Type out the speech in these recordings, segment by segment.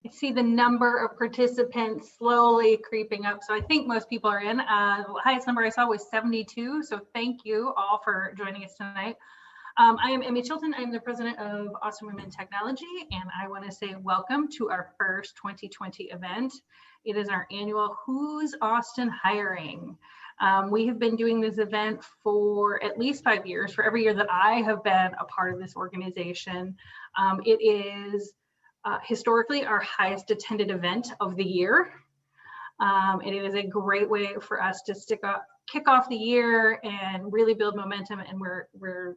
I see the number of participants slowly creeping up. So I think most people are in. The highest number I saw was 72. So thank you all for joining us tonight. I am Emmy Chilton. I'm the president of Austin Women Technology, and I want to say welcome to our first 2020 event. It is our annual Who's Austin Hiring? We have been doing this event for at least 5 years, for every year that I have been a part of this organization. It is historically our highest attended event of the year. And it is a great way for us to kick off the year and really build momentum. And we're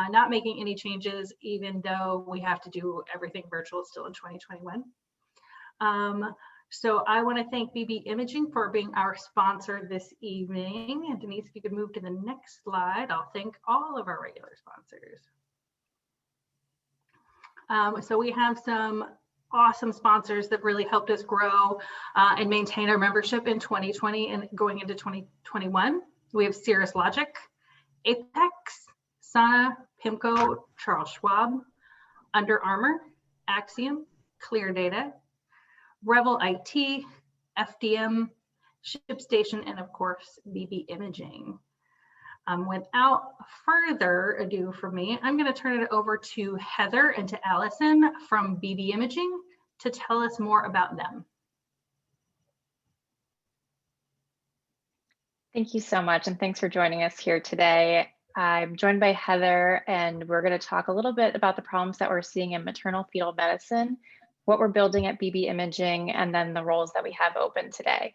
not making any changes, even though we have to do everything virtual still in 2021. So I want to thank BB Imaging for being our sponsor this evening. And Denise, if you could move to the next slide, I'll thank all of our regular sponsors. So we have some awesome sponsors that really helped us grow and maintain our membership in 2020 and going into 2021. We have Cirrus Logic, Apex, Sana, PIMCO, Charles Schwab, Under Armour, Axiom, ClearData, Revel IT, FDM, ShipStation, and of course, BB Imaging. Without further ado from me, I'm going to turn it over to Heather and to Alison from BB Imaging to tell us more about them. Thank you so much, and thanks for joining us here today. I'm joined by Heather, and we're going to talk a little bit about the problems that we're seeing in maternal fetal medicine, what we're building at BB Imaging, and then the roles that we have open today.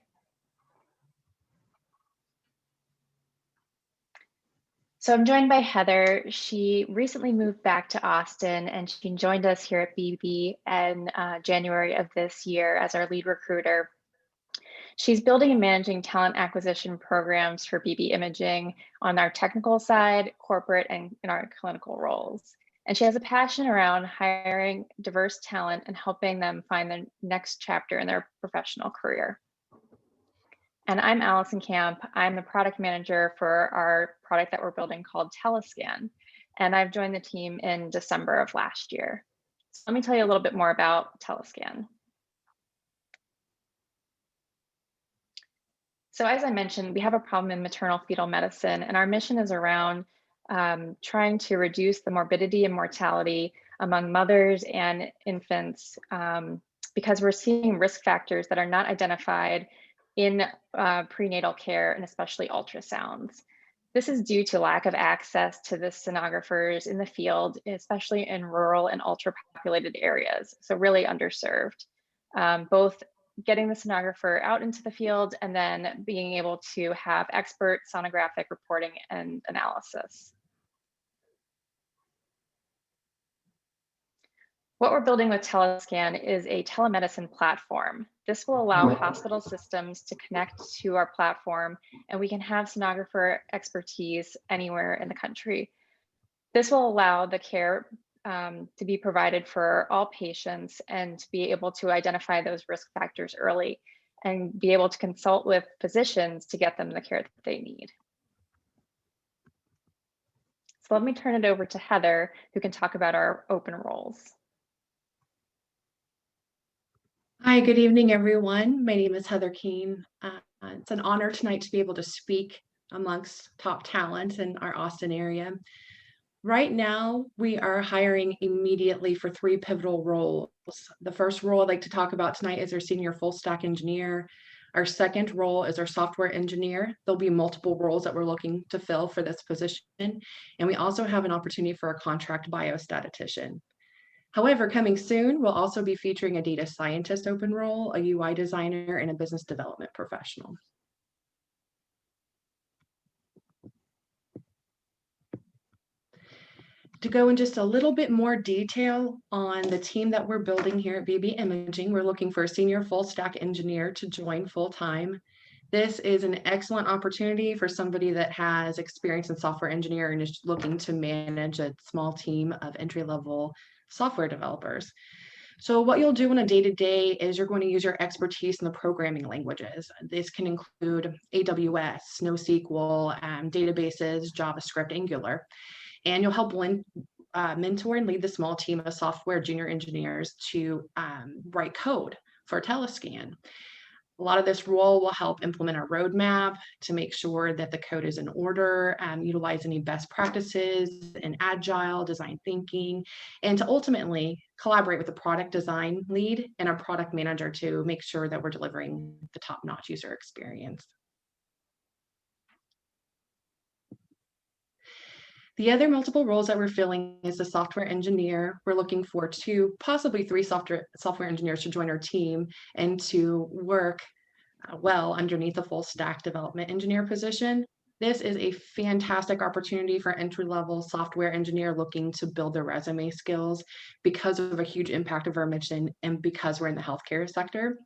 So I'm joined by Heather. She recently moved back to Austin, and she joined us here at BB in January of this year as our lead recruiter. She's building and managing talent acquisition programs for BB Imaging on our technical side, corporate, and in our clinical roles. And she has a passion around hiring diverse talent and helping them find the next chapter in their professional career. And I'm Alison Camp. I'm the product manager for our product that we're building called Telescan. And I've joined the team in December of last year. So let me tell you a little bit more about Telescan. So as I mentioned, we have a problem in maternal fetal medicine, and our mission is around trying to reduce the morbidity and mortality among mothers and infants because we're seeing risk factors that are not identified in prenatal care, and especially ultrasounds. This is due to lack of access to the sonographers in the field, especially in rural and ultra-populated areas, so really underserved. Both getting the sonographer out into the field and then being able to have expert sonographic reporting and analysis. What we're building with Telescan is a telemedicine platform. This will allow hospital systems to connect to our platform, and we can have sonographer expertise anywhere in the country. This will allow the care to be provided for all patients and to be able to identify those risk factors early and be able to consult with physicians to get them the care that they need. So let me turn it over to Heather, who can talk about our open roles. Hi, good evening, everyone. My name is Heather Keene. It's an honor tonight to be able to speak amongst top talent in our Austin area. Right now, we are hiring immediately for 3 pivotal roles. The first role I'd like to talk about tonight is our senior full stack engineer. Our second role is our software engineer. There'll be multiple roles that we're looking to fill for this position. And we also have an opportunity for a contract biostatistician. However, coming soon, we'll also be featuring a data scientist open role, a UI designer, and a business development professional. To go in just a little bit more detail on the team that we're building here at BB Imaging, we're looking for a senior full stack engineer to join full-time. This is an excellent opportunity for somebody that has experience in software engineering and is looking to manage a small team of entry-level software developers. So what you'll do on a day-to-day is you're going to use your expertise in the programming languages. This can include AWS, NoSQL, databases, JavaScript, Angular, and you'll help mentor and lead the small team of software junior engineers to write code for Telescan. A lot of this role will help implement a roadmap to make sure that the code is in order, utilize any best practices in agile design thinking, and to ultimately collaborate with the product design lead and our product manager to make sure that we're delivering the top-notch user experience. The other multiple roles that we're filling is the software engineer. We're looking for 2, possibly 3 software engineers to join our team and to work well underneath the full stack development engineer position. This is a fantastic opportunity for entry-level software engineer looking to build their resume skills because of a huge impact of our mission and because we're in the healthcare sector.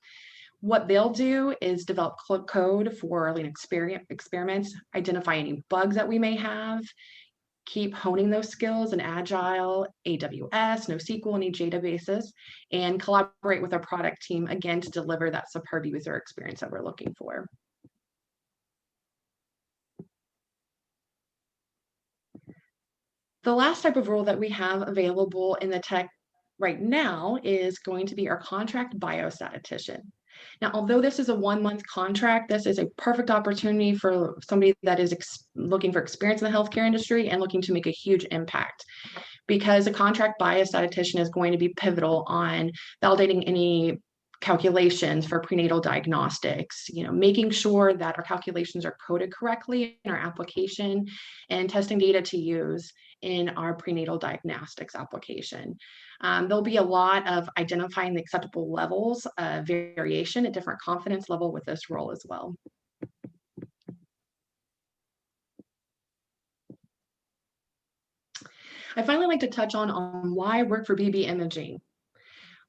What they'll do is develop code for lean experiments, identify any bugs that we may have, keep honing those skills in Agile, AWS, NoSQL, and databases, and collaborate with our product team, again, to deliver that superb user experience that we're looking for. The last type of role that we have available in the tech right now is going to be our contract biostatistician. Now, although this is a 1-month contract, this is a perfect opportunity for somebody that is looking for experience in the healthcare industry and looking to make a huge impact, because a contract biostatistician is going to be pivotal on validating any calculations for prenatal diagnostics, making sure that our calculations are coded correctly in our application and testing data to use in our prenatal diagnostics application. There'll be a lot of identifying the acceptable levels of variation at different confidence level with this role as well. I finally like to touch on why work for BB Imaging.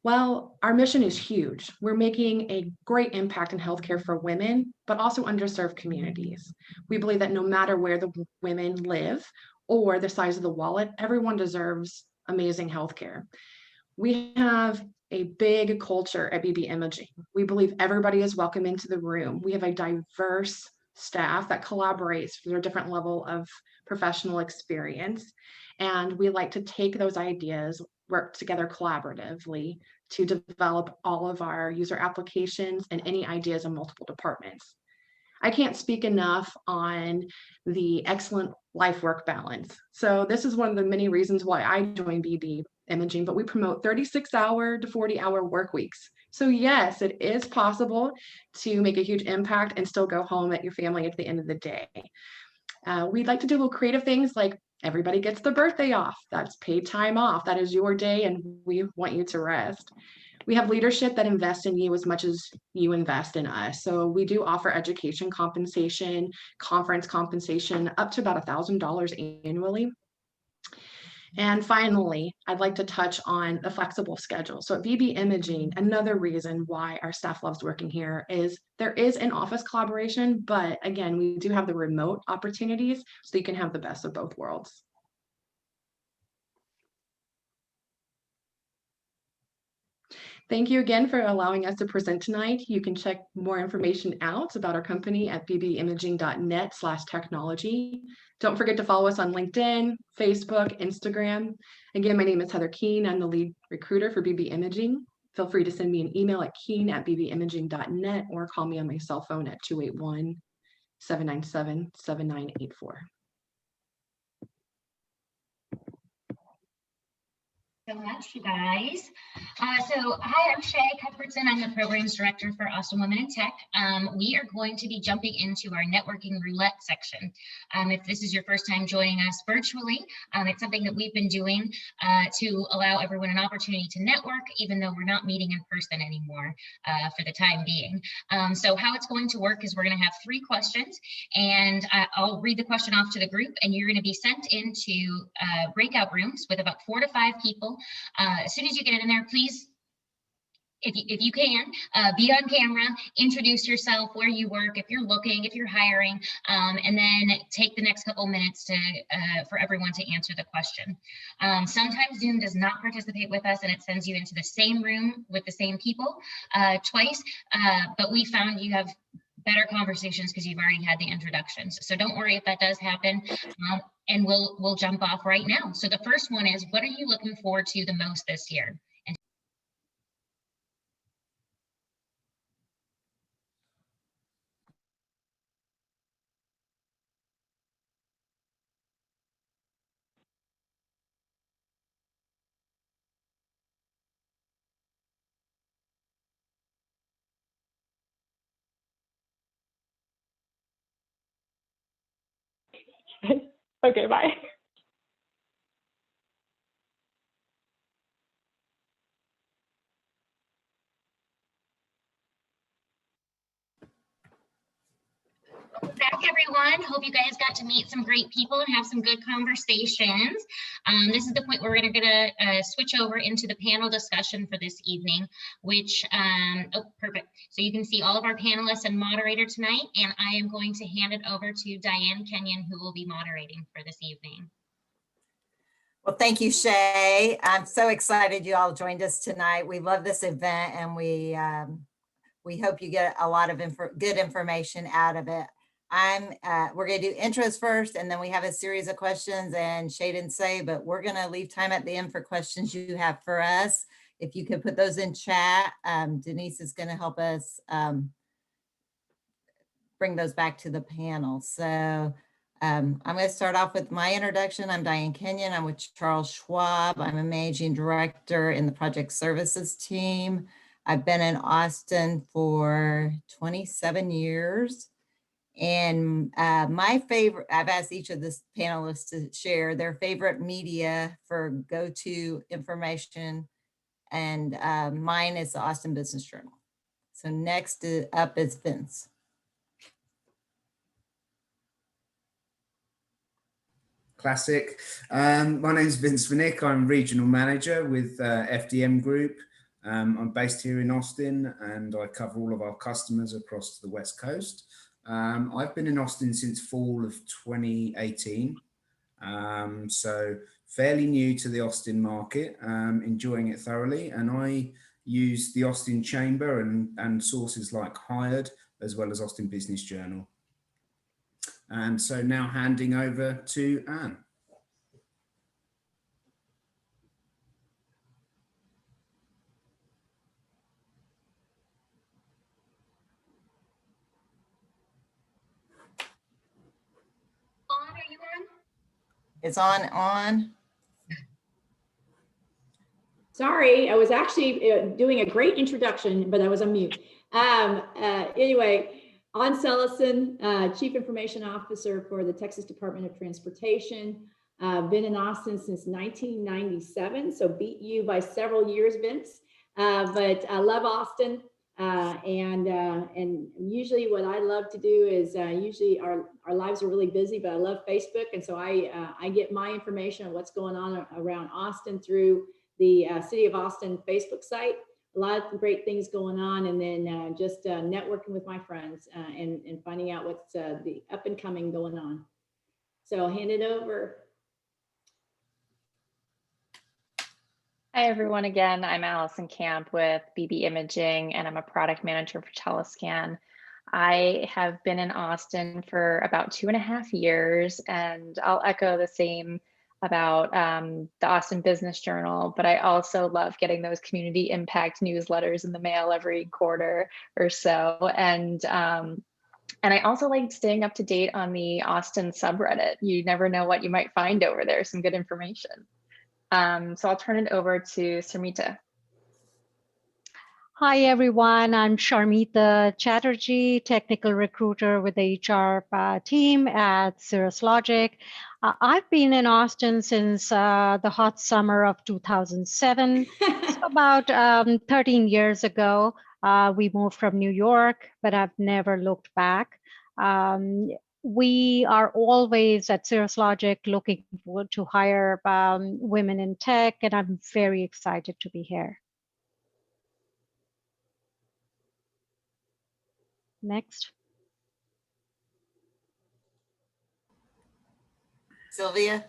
Well, our mission is huge. We're making a great impact in healthcare for women, but also underserved communities. We believe that no matter where the women live or the size of the wallet, everyone deserves amazing healthcare. We have a big culture at BB Imaging. We believe everybody is welcome into the room. We have a diverse staff that collaborates for their different level of professional experience. And we like to take those ideas, work together collaboratively to develop all of our user applications and any ideas in multiple departments. I can't speak enough on the excellent life-work balance. So this is one of the many reasons why I joined BB Imaging, but we promote 36-hour to 40-hour work weeks. So yes, it is possible to make a huge impact and still go home at your family at the end of the day. We'd like to do little creative things like everybody gets the birthday off. That's paid time off. That is your day, and we want you to rest. We have leadership that invests in you as much as you invest in us. So we do offer education compensation, conference compensation, up to about $1,000 annually. And finally, I'd like to touch on the flexible schedule. So at BB Imaging, another reason why our staff loves working here is there is in-office collaboration, but again, we do have the remote opportunities so you can have the best of both worlds. Thank you again for allowing us to present tonight. You can check more information out about our company at bbimaging.net/technology. Don't forget to follow us on LinkedIn, Facebook, Instagram. Again, my name is Heather Keene. I'm the lead recruiter for BB Imaging. Feel free to send me an email at keene@bbimaging.net or call me on my cell phone at 281-797-7984. So much, you guys. Hi, I'm Shay Cuthbertson. I'm the programs director for Austin Women in Tech. We are going to be jumping into our networking roulette section. If this is your first time joining us virtually, it's something that we've been doing to allow everyone an opportunity to network, even though we're not meeting in person anymore for the time being. So how it's going to work is we're going to have 3 questions, and I'll read the question off to the group, and you're going to be sent into breakout rooms with about 4 to 5 people. As soon as you get in there, please, if you can, be on camera, introduce yourself, where you work, if you're looking, if you're hiring, and then take the next couple minutes to for everyone to answer the question. Sometimes Zoom does not participate with us and it sends you into the same room with the same people twice, but we found you have better conversations because you've already had the introductions. So don't worry if that does happen. And we'll jump off right now. So the first one is, what are you looking forward to the most this year? And Okay, bye. back, everyone. Hope you guys got to meet some great people and have some good conversations. This is the point where we're gonna switch over into the panel discussion for this evening, which, oh, perfect. So you can see all of our panelists and moderator tonight, and I am going to hand it over to Diane Kenyon, who will be moderating for this evening. Well, thank you, Shay. I'm so excited you all joined us tonight. We love this event, and we hope you get a lot of good information out of it. We're going to do intros first, and then we have a series of questions, and Shay didn't say, but we're going to leave time at the end for questions you have for us. If you could put those in chat, Denise is going to help us bring those back to the panel. So I'm going to start off with my introduction. I'm Diane Kenyon. I'm with Charles Schwab. I'm a managing director in the project services team. I've been in Austin for 27 years. And my favorite, I've asked each of the panelists to share their favorite media for go-to information. And mine is the Austin Business Journal. So next up is Vince. Classic. My name is Vince Mnich. I'm regional manager with FDM Group. I'm based here in Austin, and I cover all of our customers across the West Coast. I've been in Austin since fall of 2018, so fairly new to the Austin market, enjoying it thoroughly. And I use the Austin Chamber and sources like Hired, as well as Austin Business Journal. And so now handing over to Anne. Are you on? It's on. Sorry, I was actually doing a great introduction, but I was on mute. Anyway, Anh Selissen, Chief Information Officer for the Texas Department of Transportation. Been in Austin since 1997, so beat you by several years, Vince. But I love Austin, and usually what I love to do is usually our lives are really busy, but I love Facebook, and so I get my information on what's going on around Austin through the City of Austin Facebook site. A lot of great things going on, and then just networking with my friends and finding out what's the up and coming going on. So I'll hand it over. Hi, everyone. Again, I'm Alison Camp with BB Imaging, and I'm a product manager for Telescan. I have been in Austin for about 2.5 years, and I'll echo the same about the Austin Business Journal, but I also love getting those community impact newsletters in the mail every quarter or so. And I also like staying up to date on the Austin subreddit. You never know what you might find over there, some good information. So I'll turn it over to Sarmita. Hi, everyone. I'm Sarmita Chatterjee, technical recruiter with the HR team at Cirrus Logic. I've been in Austin since the hot summer of 2007, so about 13 years ago. We moved from New York, but I've never looked back. We are always at Cirrus Logic looking to hire women in tech, and I'm very excited to be here. Next. Sylvia,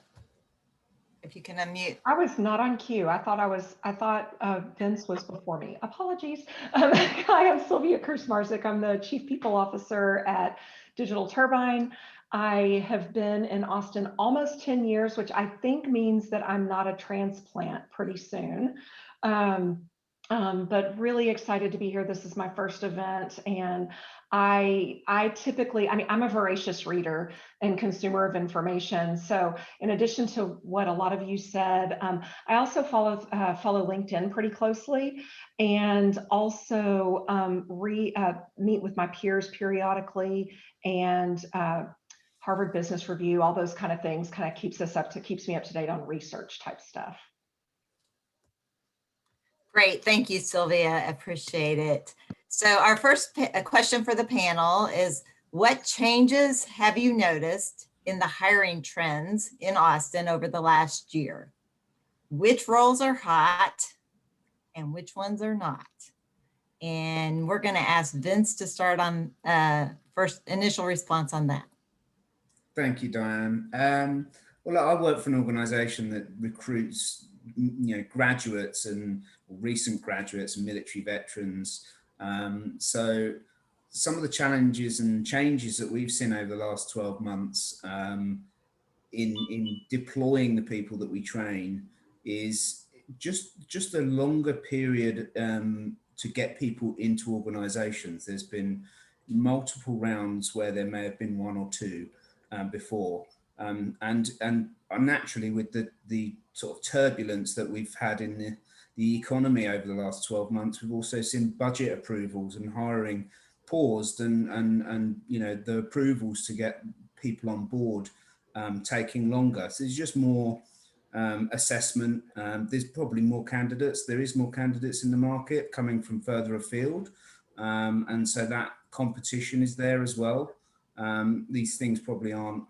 if you can unmute. I was not on cue. I thought Vince was before me. Apologies. Hi, I'm Sylvia Krzmarzik. I'm the Chief People Officer at Digital Turbine. I have been in Austin almost 10 years, which I think means that I'm not a transplant pretty soon. But really excited to be here. This is my first event, and I typically, I'm a voracious reader and consumer of information. So in addition to what a lot of you said, I also follow LinkedIn pretty closely, and also meet with my peers periodically, and Harvard Business Review, all those kind of things kind of keeps me up to date on research type stuff. Great, thank you, Sylvia, appreciate it. So our first question for the panel is, what changes have you noticed in the hiring trends in Austin over the last year? Which roles are hot and which ones are not? And we're gonna ask Vince to start on first initial response on that. Thank you, Diane. Well, I work for an organization that recruits, graduates and recent graduates and military veterans. So some of the challenges and changes that we've seen over the last 12 months in deploying the people that we train is just a longer period to get people into organizations. There's been multiple rounds where there may have been one or two before. And naturally, with the sort of turbulence that we've had in the economy over the last 12 months, we've also seen budget approvals and hiring paused, and the approvals to get people on board taking longer. So there's just more assessment. There's probably more candidates. There is more candidates in the market coming from further afield, and so that competition is there as well. These things probably aren't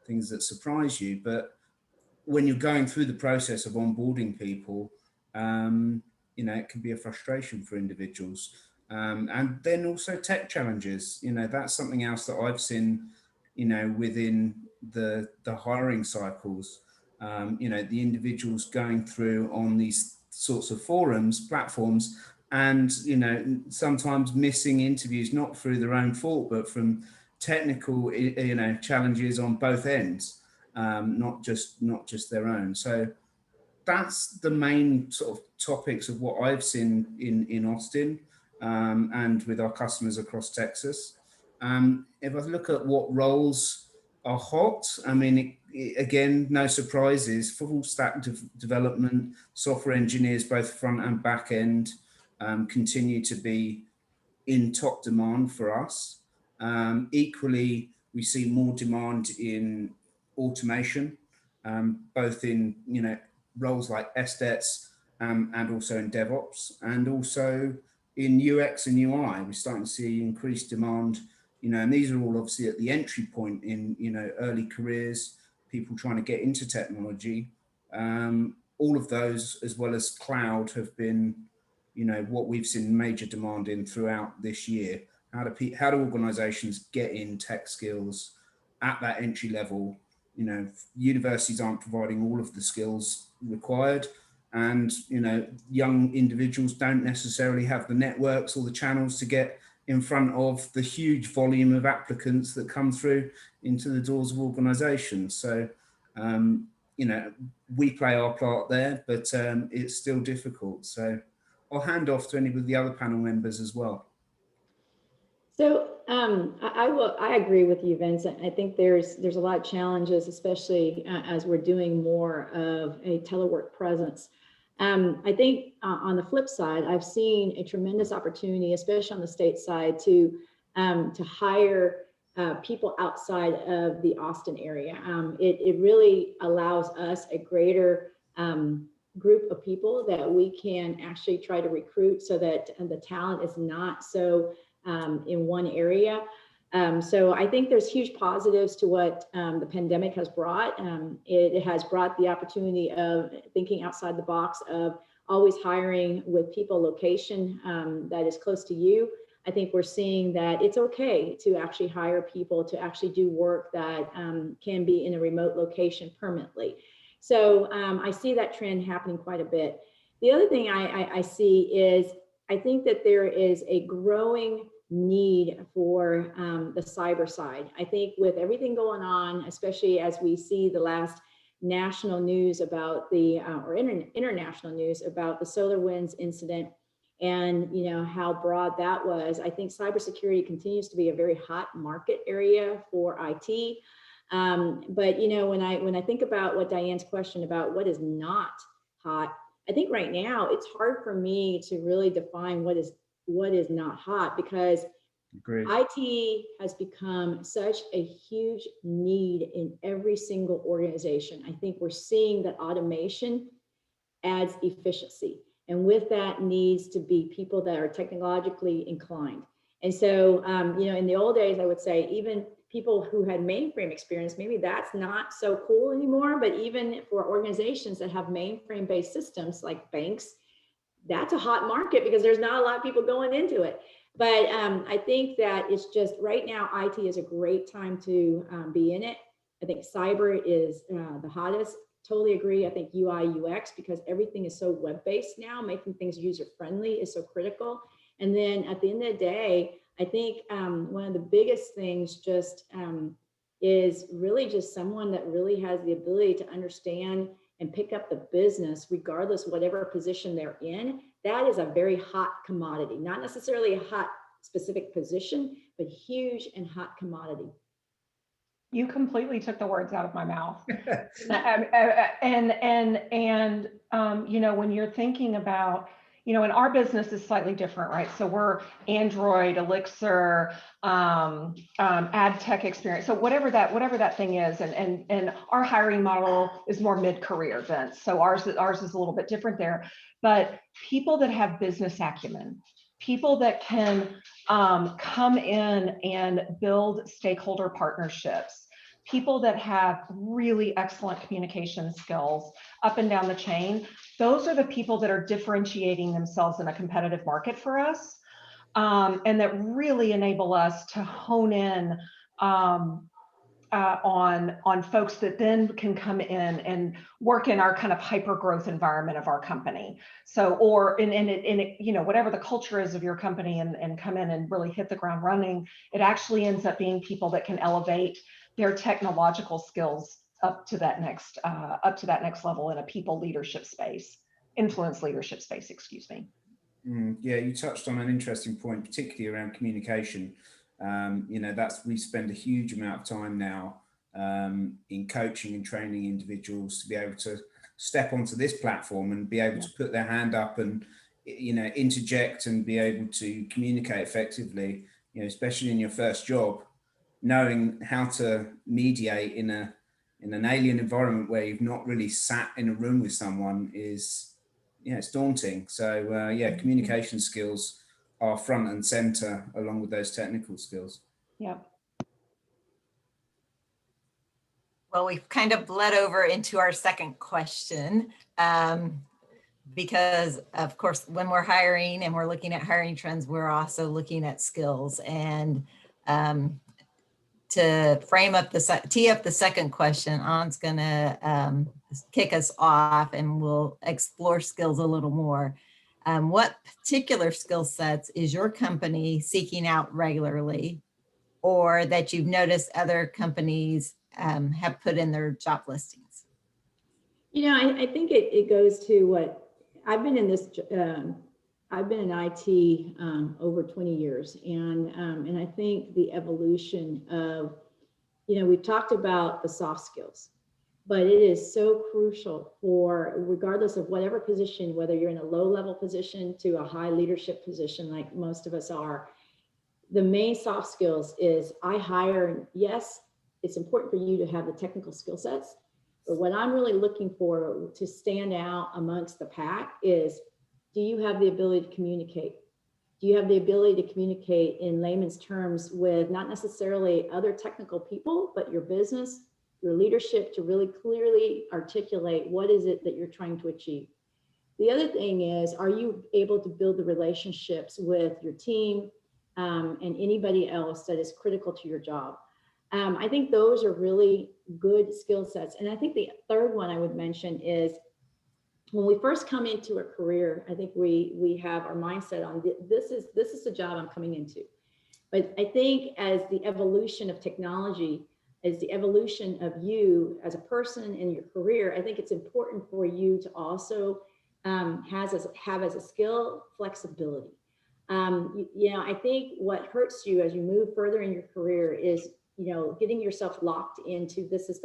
things that surprise you, but when you're going through the process of onboarding people, it can be a frustration for individuals. And then also tech challenges, that's something else that I've seen, within the hiring cycles, the individuals going through on these sorts of platforms, and sometimes missing interviews, not through their own fault, but from technical challenges on both ends, not just their own. So that's the main sort of topics of what I've seen in Austin, and with our customers across Texas. If I look at what roles are hot, again, no surprises. Full stack development, software engineers, both front and back end, continue to be in top demand for us. Equally, we see more demand in automation, both in roles like SDETs, and also in DevOps, and also in UX and UI. We're starting to see increased demand, and these are all obviously at the entry point in early careers, people trying to get into technology. All of those, as well as cloud, have been what we've seen major demand in throughout this year. How do organizations get in tech skills at that entry level? Universities aren't providing all of the skills required, and young individuals don't necessarily have the networks or the channels to get in front of the huge volume of applicants that come through into the doors of organizations. So we play our part there, but it's still difficult. So I'll hand off to any of the other panel members as well. So I agree with you, Vincent. I think there's a lot of challenges, especially as we're doing more of a telework presence. I think on the flip side, I've seen a tremendous opportunity, especially on the state side, to hire people outside of the Austin area. It really allows us a greater group of people that we can actually try to recruit, so that the talent is not so in one area. So I think there's huge positives to what the pandemic has brought. It has brought the opportunity of thinking outside the box, of always hiring with people location that is close to you. I think we're seeing that it's okay to actually hire people to actually do work that can be in a remote location permanently. So I see that trend happening quite a bit. The other thing I see is, I think that there is a growing need for the cyber side. I think with everything going on, especially as we see the last national news about the, or international news about the SolarWinds incident, and how broad that was, I think cybersecurity continues to be a very hot market area for IT. But when I think about what Diane's question about what is not hot, I think right now it's hard for me to really define what is not hot, because Agreed. IT has become such a huge need in every single organization. I think we're seeing that automation adds efficiency, and with that needs to be people that are technologically inclined. And so, in the old days, I would say even people who had mainframe experience, maybe that's not so cool anymore, but even for organizations that have mainframe based systems like banks, that's a hot market because there's not a lot of people going into it. But I think that it's just right now, IT is a great time to be in it. I think cyber is the hottest. Totally agree. I think UI, UX, because everything is so web-based now, making things user-friendly is so critical. And then at the end of the day, I think one of the biggest things just is really just someone that really has the ability to understand and pick up the business, regardless of whatever position they're in. That is a very hot commodity, not necessarily a hot specific position, but huge and hot commodity. You completely took the words out of my mouth. When you're thinking about, in our business is slightly different, right? So we're Android, Elixir, ad tech experience. So whatever that thing is, and our hiring model is more mid-career then. So ours is a little bit different there. But people that have business acumen, people that can come in and build stakeholder partnerships, people that have really excellent communication skills up and down the chain, those are the people that are differentiating themselves in a competitive market for us, and that really enable us to hone in on folks that then can come in and work in our kind of hyper growth environment of our company. So, or in it, whatever the culture is of your company, and come in and really hit the ground running, it actually ends up being people that can elevate their technological skills up to that next level in a people leadership space, influence leadership space, excuse me. Yeah, you touched on an interesting point, particularly around communication. We spend a huge amount of time now in coaching and training individuals to be able to step onto this platform and be able to put their hand up and interject and be able to communicate effectively, especially in your first job. Knowing how to mediate in an alien environment where you've not really sat in a room with someone is, it's daunting. So communication skills are front and center along with those technical skills. Yeah. Well, we've kind of bled over into our second question, because of course, when we're hiring and we're looking at hiring trends, we're also looking at skills. And to tee up the second question, An's gonna kick us off and we'll explore skills a little more. What particular skill sets is your company seeking out regularly, or that you've noticed other companies have put in their job listings? I think it goes to what I've been in this. I've been in IT over 20 years, and I think the evolution of, we've talked about the soft skills, but it is so crucial for, regardless of whatever position, whether you're in a low-level position to a high leadership position like most of us are, the main soft skills is yes, it's important for you to have the technical skill sets, but what I'm really looking for to stand out amongst the pack is, do you have the ability to communicate? Do you have the ability to communicate in layman's terms with not necessarily other technical people, but your business, your leadership, to really clearly articulate what is it that you're trying to achieve? The other thing is, are you able to build the relationships with your team and anybody else that is critical to your job? I think those are really good skill sets. And I think the third one I would mention is when we first come into a career, I think we have our mindset on this is the job I'm coming into. But I think as the evolution of technology, as the evolution of you as a person in your career, I think it's important for you to also have as a skill flexibility. I think what hurts you as you move further in your career is, getting yourself locked into this is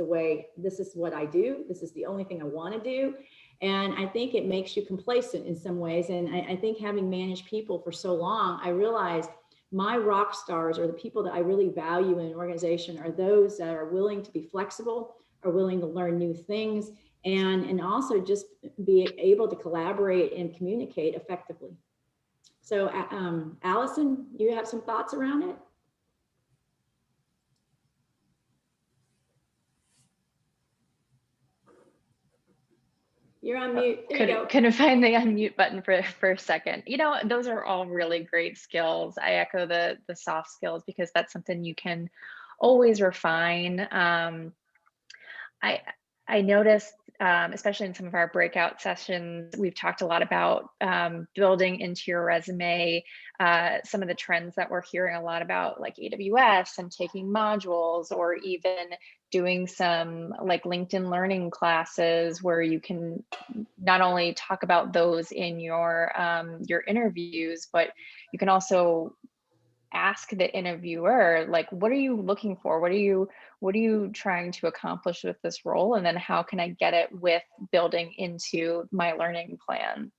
what I do. This is the only thing I want to do. And I think it makes you complacent in some ways. And I think having managed people for so long, I realized my rock stars, or the people that I really value in an organization, are those that are willing to be flexible, are willing to learn new things, and also just be able to collaborate and communicate effectively. So Alison, you have some thoughts around it? You're on mute. There you go. Couldn't find the unmute button for a second. Those are all really great skills. I echo the soft skills because that's something you can always refine. I noticed, especially in some of our breakout sessions, we've talked a lot about building into your resume some of the trends that we're hearing a lot about, like AWS and taking modules, or even doing some like LinkedIn learning classes where you can not only talk about those in your interviews, but you can also ask the interviewer, like, what are you looking for? What are you trying to accomplish with this role? And then how can I get it with building into my learning plan?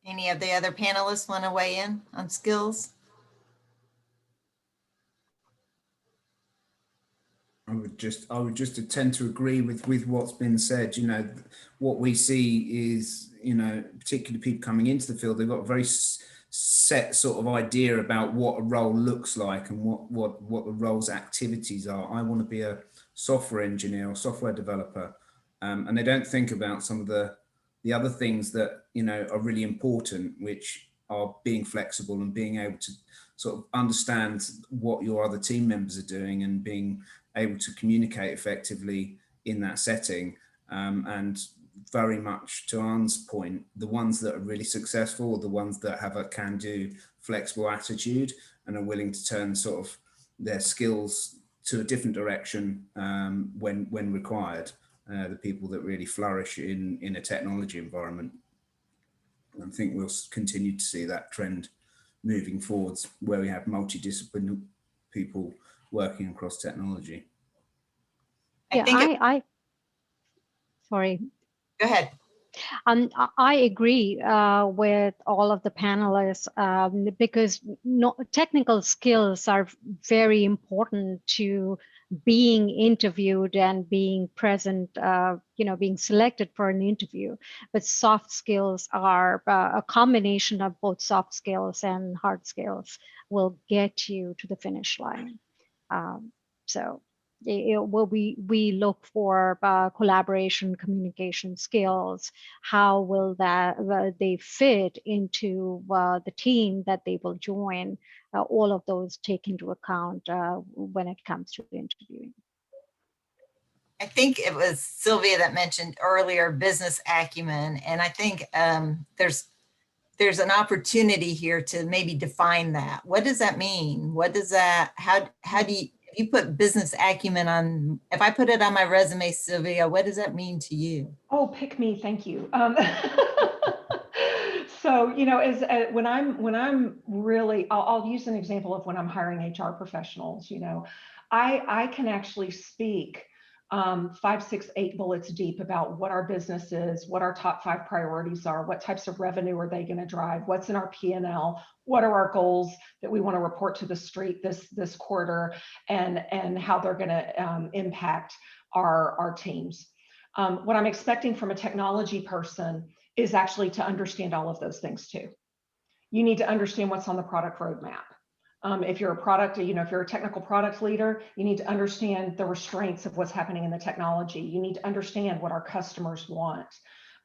Any of the other panelists want to weigh in on skills? I would just tend to agree with what's been said. What we see is, particularly people coming into the field, they've got a very set sort of idea about what a role looks like and what the role's activities are. I want to be a software engineer or software developer, and they don't think about some of the other things that are really important, which are being flexible and being able to sort of understand what your other team members are doing and being able to communicate effectively in that setting. And very much to Anne's point, the ones that are really successful are the ones that have a can-do, flexible attitude and are willing to turn sort of their skills to a different direction when required. The people that really flourish in a technology environment. I think we'll continue to see that trend moving forwards, where we have multidisciplinary people working across technology. Sorry. Go ahead. I agree with all of the panelists because technical skills are very important to being interviewed and being present, being selected for an interview. But soft skills are a combination of both soft skills and hard skills will get you to the finish line. We look for collaboration, communication skills. How will they fit into the team that they will join? All of those take into account when it comes to interviewing. I think it was Sylvia that mentioned earlier business acumen, and I think there's an opportunity here to maybe define that. What does that mean? What does that? How do you? If you put business acumen on, if I put it on my resume, Sylvia, what does that mean to you? Oh, pick me, thank you. So, when I'm really, I'll use an example of when I'm hiring HR professionals. I can actually speak 5, 6, 8 bullets deep about what our business is, what our top 5 priorities are, what types of revenue are they going to drive, what's in our P&L, what are our goals that we want to report to the street this quarter, and how they're going to impact our teams. What I'm expecting from a technology person is actually to understand all of those things too. You need to understand what's on the product roadmap. If you're a product, if you're a technical product leader, you need to understand the restraints of what's happening in the technology. You need to understand what our customers want.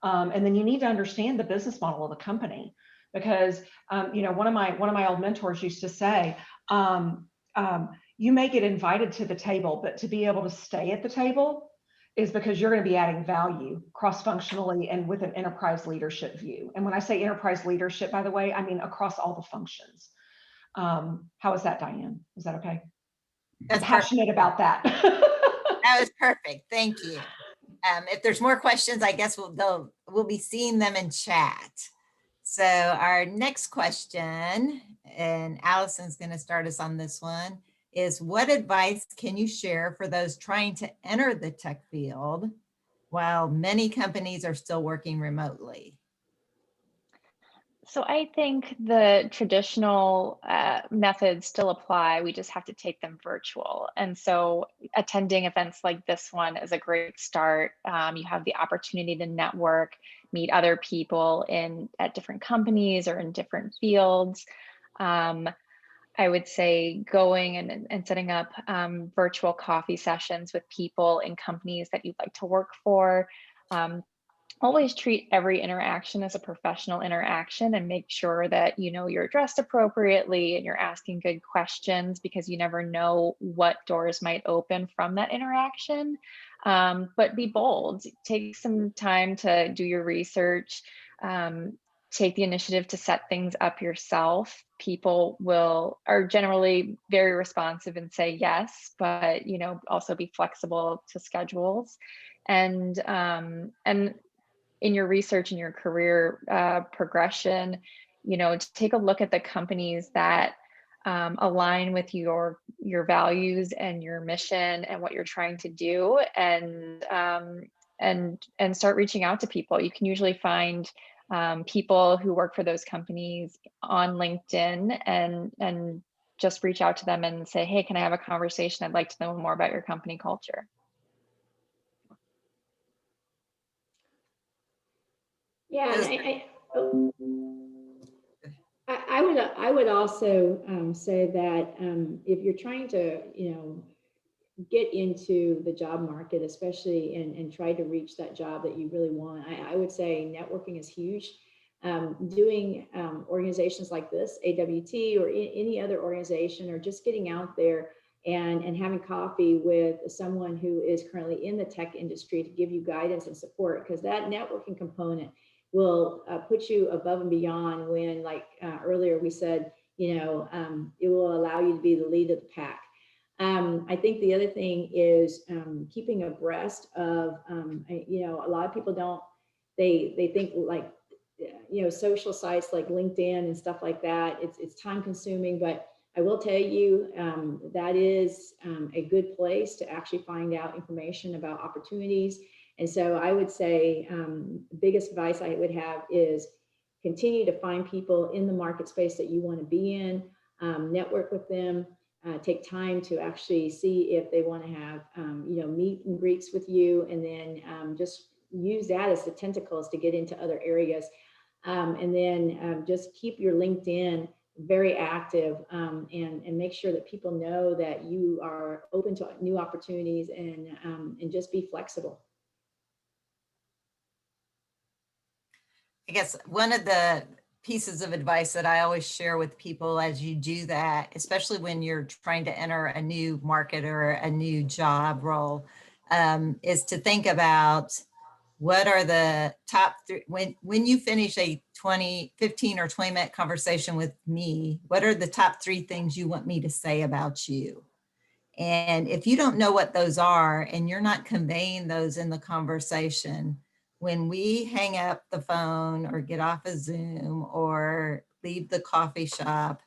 And then you need to understand the business model of the company, because one of my old mentors used to say, you may get invited to the table, but to be able to stay at the table is because you're going to be adding value cross-functionally and with an enterprise leadership view. And when I say enterprise leadership, by the way, I mean across all the functions. How is that, Diane? Is that okay? That's I'm passionate about that. That was perfect. Thank you. If there's more questions, I guess we'll be seeing them in chat. So our next question, and Allison's going to start us on this one, is what advice can you share for those trying to enter the tech field while many companies are still working remotely? So I think the traditional methods still apply. We just have to take them virtual. And so attending events like this one is a great start. You have the opportunity to network, meet other people at different companies or in different fields. I would say going and setting up virtual coffee sessions with people in companies that you'd like to work for. Always treat every interaction as a professional interaction and make sure that you're dressed appropriately and you're asking good questions, because you never know what doors might open from that interaction. But be bold, take some time to do your research, take the initiative to set things up yourself. People are generally very responsive and say yes, but also be flexible to schedules. And in your research and your career progression, take a look at the companies that align with your values and your mission and what you're trying to do, and start reaching out to people. You can usually find people who work for those companies on LinkedIn and just reach out to them and say, hey, can I have a conversation? I'd like to know more about your company culture. Yeah, and I would also say that if you're trying to get into the job market, especially and try to reach that job that you really want, I would say networking is huge. Doing organizations like this, AWT or any other organization, or just getting out there and having coffee with someone who is currently in the tech industry to give you guidance and support, because that networking component will put you above and beyond when, like earlier we said, it will allow you to be the lead of the pack. I think the other thing is keeping abreast of, a lot of people they think like, social sites like LinkedIn and stuff like that, it's time consuming, but I will tell you that is a good place to actually find out information about opportunities. And so I would say biggest advice I would have is continue to find people in the market space that you want to be in, network with them, take time to actually see if they want to have, meet and greets with you, and then just use that as the tentacles to get into other areas. And then just keep your LinkedIn very active and make sure that people know that you are open to new opportunities, and just be flexible. I guess one of the pieces of advice that I always share with people as you do that, especially when you're trying to enter a new market or a new job role, is to think about what are the top three, when you finish a 15 or 20 minute conversation with me, what are the top 3 things you want me to say about you? And if you don't know what those are and you're not conveying those in the conversation, when we hang up the phone or get off a Zoom or leave the coffee shop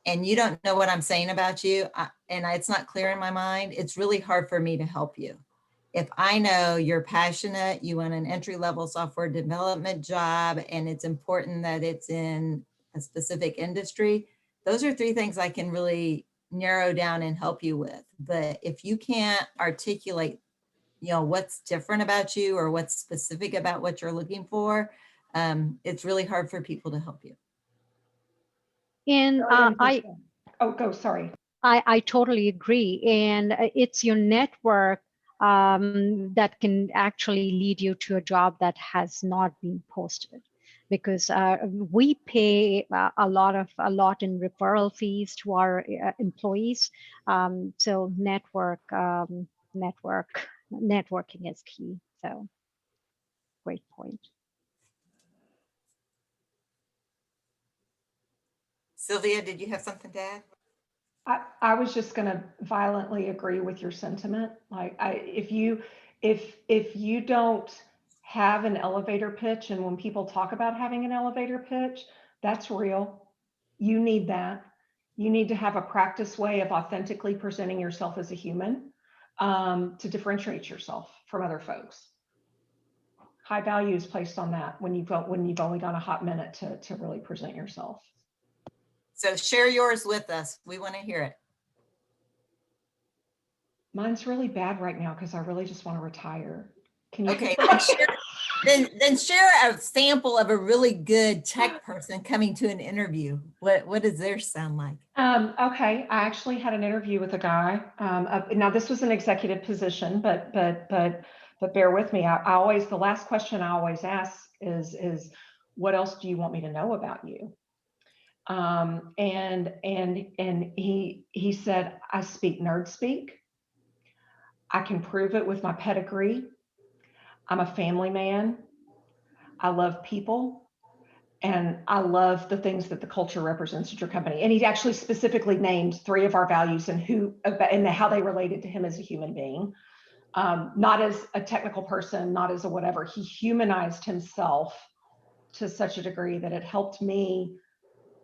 and you don't know what I'm saying about you, and it's not clear in my mind, it's really hard for me to help you. If I know you're passionate, you want an entry-level software development job, and it's important that it's in a specific industry, those are 3 things I can really narrow down and help you with. But if you can't articulate what's different about you or what's specific about what you're looking for, it's really hard for people to help you. And Sorry. I totally agree. And it's your network that can actually lead you to a job that has not been posted, because we pay a lot in referral fees to our employees. So networking is key. So great point. Sylvia, did you have something to add? I was just going to violently agree with your sentiment. Like, if you don't have an elevator pitch, and when people talk about having an elevator pitch, that's real. You need that. You need to have a practice way of authentically presenting yourself as a human, to differentiate yourself from other folks. High value is placed on that when you've only got a hot minute to really present yourself. So share yours with us. We want to hear it. Mine's really bad right now because I really just want to retire. Can you? Okay, then share a sample of a really good tech person coming to an interview. What does theirs sound like? Okay, I actually had an interview with a guy. Now this was an executive position, but bear with me. I always, the last question I always ask is what else do you want me to know about you? And he said, I speak nerd speak. I can prove it with my pedigree. I'm a family man. I love people. And I love the things that the culture represents at your company. And he actually specifically named 3 of our values and how they related to him as a human being. Not as a technical person, not as a whatever. He humanized himself to such a degree that it helped me.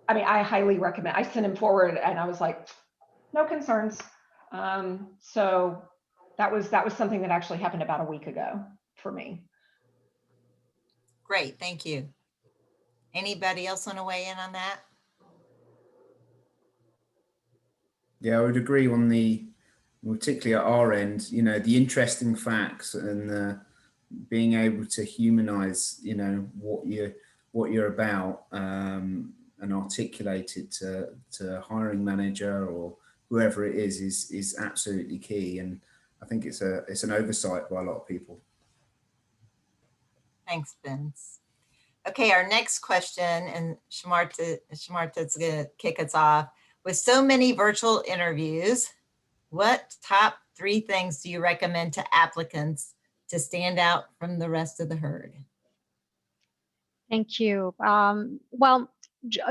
I mean, I highly recommend. I sent him forward and I was like, no concerns. So that was something that actually happened about a week ago for me. Great, thank you. Anybody else want to weigh in on that? Yeah, I would agree on particularly at our end, the interesting facts and being able to humanize, what you're about, and articulate it to a hiring manager or whoever it is absolutely key. And I think it's an oversight by a lot of people. Thanks, Vince. Okay, our next question, and Shmarta's going to kick us off. With so many virtual interviews, what top 3 things do you recommend to applicants to stand out from the rest of the herd? Thank you. Well,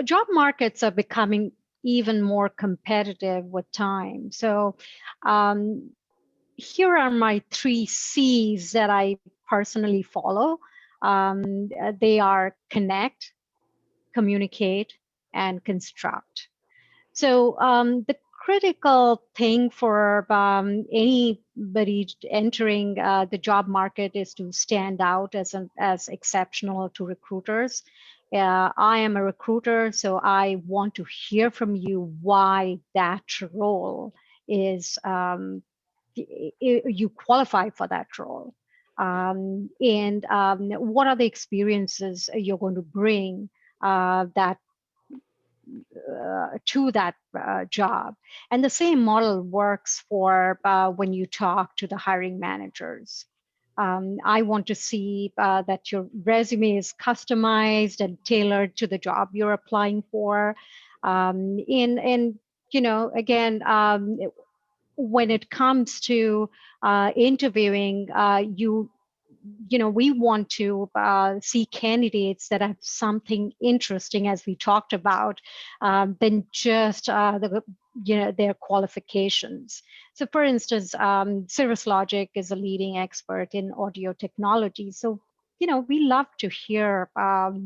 job markets are becoming even more competitive with time. So here are my 3 C's that I personally follow. They are connect, communicate, and construct. So the critical thing for anybody entering the job market is to stand out as exceptional to recruiters. I am a recruiter, so I want to hear from you why that role is, you qualify for that role. And what are the experiences you're going to bring that to that job. And the same model works for when you talk to the hiring managers. I want to see that your resume is customized and tailored to the job you're applying for. And again, when it comes to interviewing, we want to see candidates that have something interesting, as we talked about, than just their qualifications. So, for instance, Cirrus Logic is a leading expert in audio technology. So, we love to hear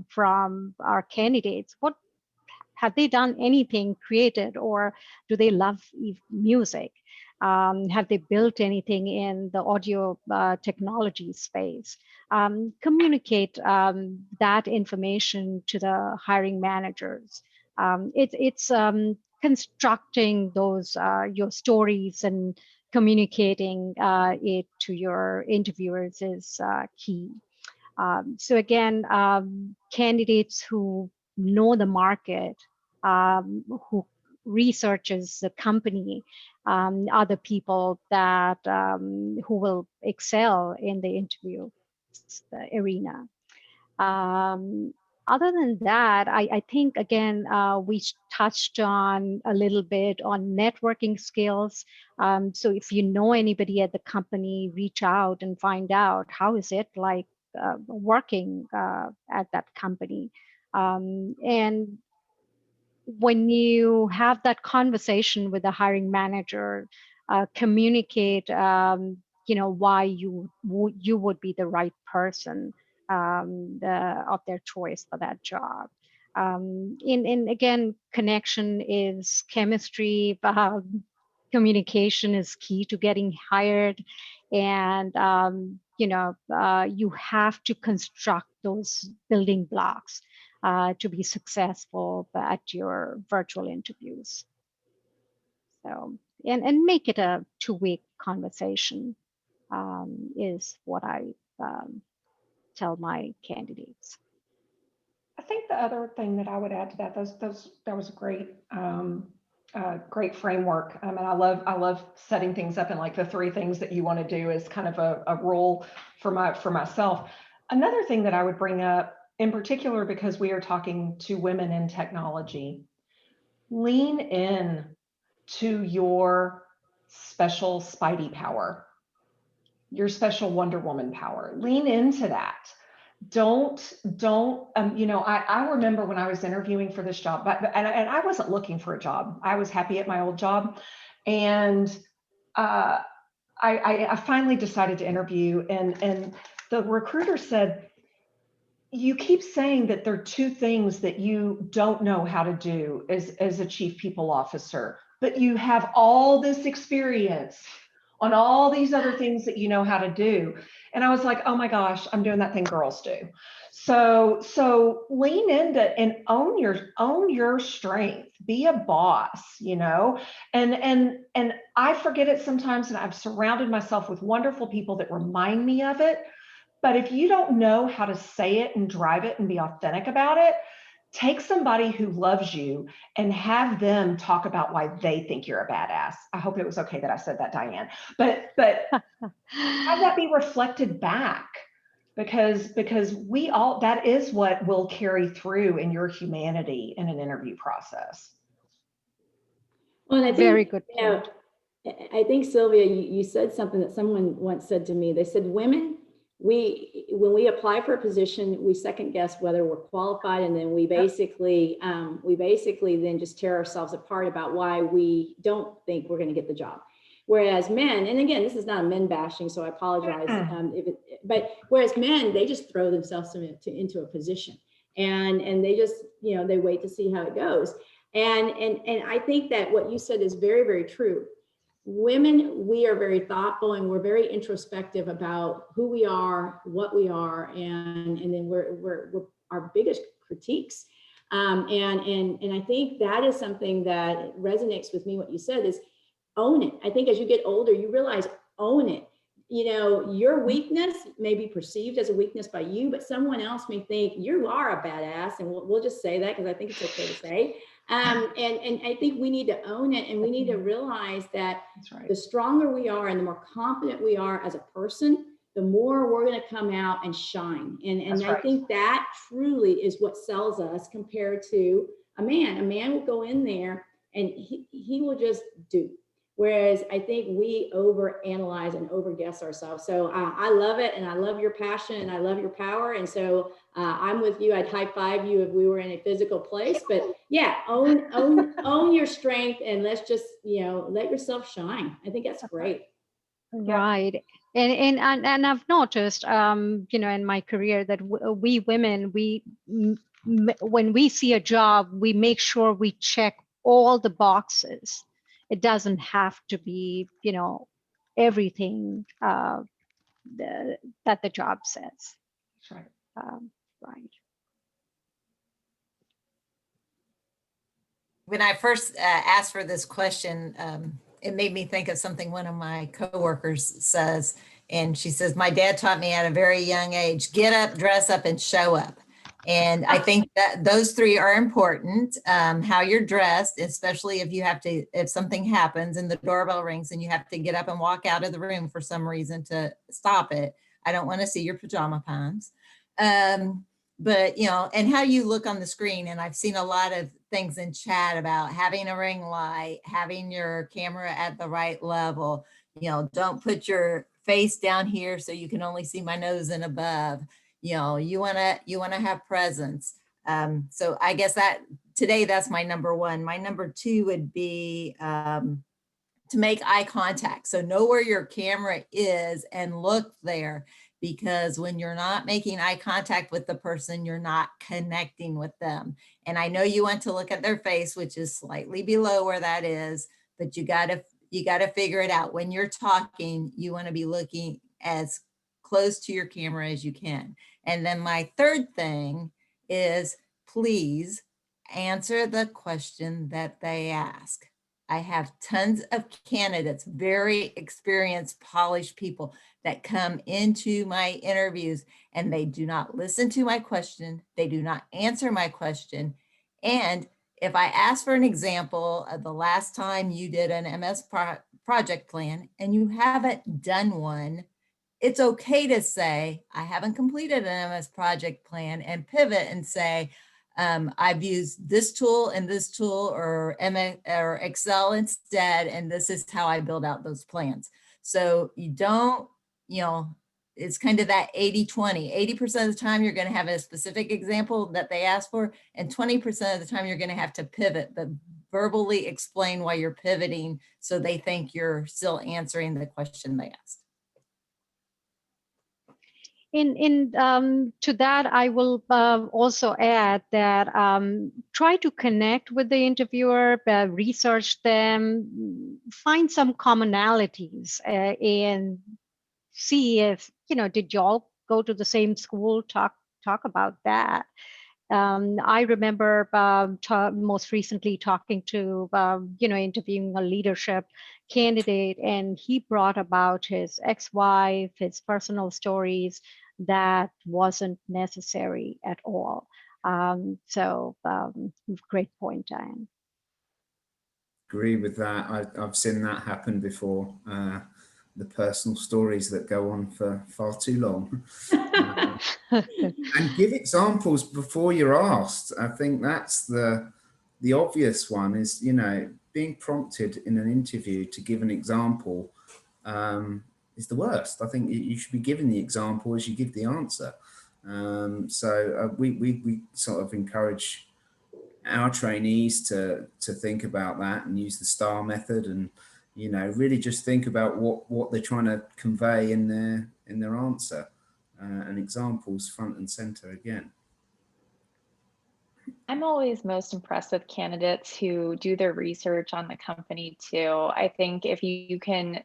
from our candidates. What have they done anything created, or do they love music? Have they built anything in the audio technology space? Communicate that information to the hiring managers. It's constructing those your stories and communicating it to your interviewers is key. So again, candidates who know the market, who researches the company, other people that who will excel in the interview arena. Other than that, I think, again, we touched on a little bit on networking skills. So if you know anybody at the company, reach out and find out how is it like working at that company. And when you have that conversation with the hiring manager, communicate, why you would be the right person of their choice for that job. And again, connection is chemistry. Communication is key to getting hired, and you have to construct those building blocks to be successful at your virtual interviews. So, and make it a two-way conversation is what I tell my candidates. I think the other thing that I would add to that, that was a great, great framework. And I love setting things up, and like the 3 things that you want to do is kind of a rule for myself. Another thing that I would bring up, in particular, because we are talking to women in technology, lean in to your special Spidey power, your special Wonder Woman power. Lean into that. Don't, I remember when I was interviewing for this job, and I wasn't looking for a job. I was happy at my old job. And I finally decided to interview, and the recruiter said, you keep saying that there are 2 things that you don't know how to do as a chief people officer, but you have all this experience on all these other things that you know how to do. And I was like, oh my gosh, I'm doing that thing girls do. So lean into and own your strength, be a boss, and I forget it sometimes, and I've surrounded myself with wonderful people that remind me of it. But if you don't know how to say it and drive it and be authentic about it, take somebody who loves you and have them talk about why they think you're a badass. I hope it was okay that I said that, Diane. But have that be reflected back, because that is what will carry through in your humanity in an interview process. Well, and I think, very good point. I think, Sylvia, you said something that someone once said to me. They said, women, when we apply for a position, we second guess whether we're qualified, and then we basically then just tear ourselves apart about why we don't think we're going to get the job. Whereas men, and again, this is not a men bashing, so I apologize. But whereas men, they just throw themselves into a position, and they just, they wait to see how it goes. And I think that what you said is very, very true. Women, we are very thoughtful, and we're very introspective about who we are, what we are, and then we're our biggest critiques. And I think that is something that resonates with me. What you said is own it. I think as you get older, you realize own it. Your weakness may be perceived as a weakness by you, but someone else may think you are a badass, and we'll just say that because I think it's okay to say. And I think we need to own it, and we need to realize that the stronger we are and the more confident we are as a person, the more we're going to come out and shine. And I think that truly is what sells us compared to a man. A man will go in there and he will just do. Whereas I think we overanalyze and overguess ourselves. So I love it, and I love your passion, and I love your power. And so I'm with you. I'd high five you if we were in a physical place. But yeah, own your strength, and let's just let yourself shine. I think that's great. Right, and I've noticed, in my career that we women, when we see a job, we make sure we check all the boxes. It doesn't have to be, everything that the job says. That's right. Right. When I first asked for this question, it made me think of something one of my coworkers says. And she says, my dad taught me at a very young age, get up, dress up, and show up. And I think that those three are important. How you're dressed, especially if something happens and the doorbell rings and you have to get up and walk out of the room for some reason to stop it. I don't want to see your pajama pants. But, and how you look on the screen. And I've seen a lot of things in chat about having a ring light, having your camera at the right level, don't put your face down here so you can only see my nose and above. You want to have presence. So I guess today that's my number one. My number two would be to make eye contact. So know where your camera is and look there, because when you're not making eye contact with the person, you're not connecting with them. And I know you want to look at their face, which is slightly below where that is, but you got to figure it out. When you're talking, you want to be looking as close to your camera as you can. And then my third thing is, please answer the question that they ask. I have tons of candidates, very experienced, polished people that come into my interviews and they do not listen to my question. They do not answer my question. And if I ask for an example of the last time you did an MS project plan and you haven't done one, it's okay to say, I haven't completed an MS project plan, and pivot and say, I've used this tool and this tool or Excel instead, and this is how I build out those plans. So you don't, it's kind of that 80-20. 80% of the time you're going to have a specific example that they ask for, and 20% of the time you're going to have to pivot, but verbally explain why you're pivoting so they think you're still answering the question they asked. To that, I will also add that try to connect with the interviewer, research them, find some commonalities, and see if, did y'all go to the same school, talk about that. I remember most recently talking to, interviewing a leadership candidate, and he brought about his ex-wife, his personal stories that wasn't necessary at all. Great point, Diane. Agree with that. I've seen that happen before. The personal stories that go on for far too long. And give examples before you're asked. I think that's the obvious one is, being prompted in an interview to give an example is the worst. I think you should be given the example as you give the answer. We sort of encourage our trainees to think about that and use the STAR method, and really just think about what they're trying to convey in their answer, and examples front and center again. I'm always most impressed with candidates who do their research on the company too. I think if you can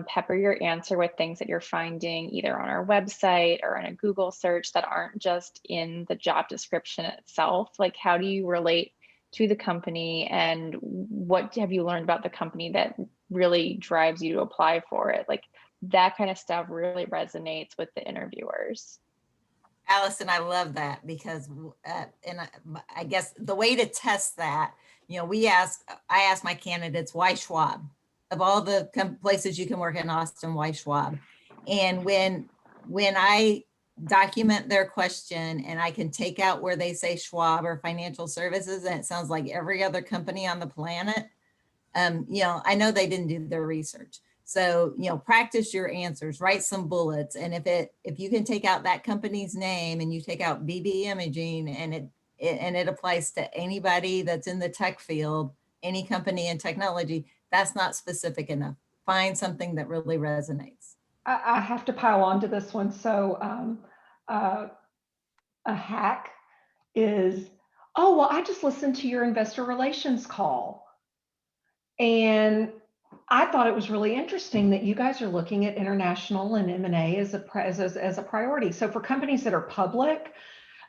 pepper your answer with things that you're finding either on our website or in a Google search that aren't just in the job description itself, like how do you relate to the company and what have you learned about the company that really drives you to apply for it? Like that kind of stuff really resonates with the interviewers. Alison, I love that because, and I guess the way to test that, I ask my candidates, why Schwab? Of all the places you can work in Austin, why Schwab? And when I document their question and I can take out where they say Schwab or financial services, and it sounds like every other company on the planet, I know they didn't do their research. So, practice your answers, write some bullets. And if you can take out that company's name and you take out BB Imaging and it applies to anybody that's in the tech field, any company in technology, that's not specific enough. Find something that really resonates. I have to pile on to this one. So a hack is, oh, well, I just listened to your investor relations call. And I thought it was really interesting that you guys are looking at international and M&A as a priority. So for companies that are public,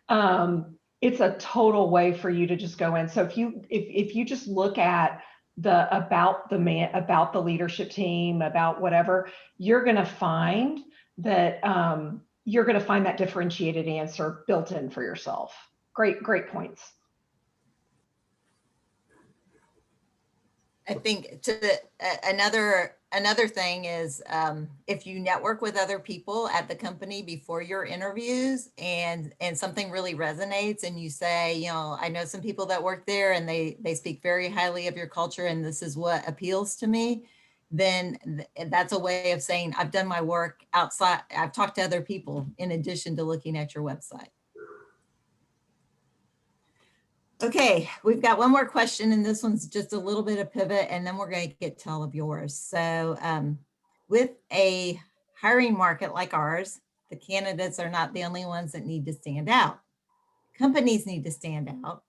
it's a total way for you to just go in. So if you just look at about the leadership team, about whatever, you're going to find that differentiated answer built in for yourself. Great points. I think another thing is if you network with other people at the company before your interviews and something really resonates and you say, you know, I know some people that work there and they speak very highly of your culture and this is what appeals to me, then that's a way of saying I've done my work outside. I've talked to other people in addition to looking at your website. Okay, we've got one more question, and this one's just a little bit of pivot, and then we're going to get to all of yours. So with a hiring market like ours, the candidates are not the only ones that need to stand out. Companies need to stand out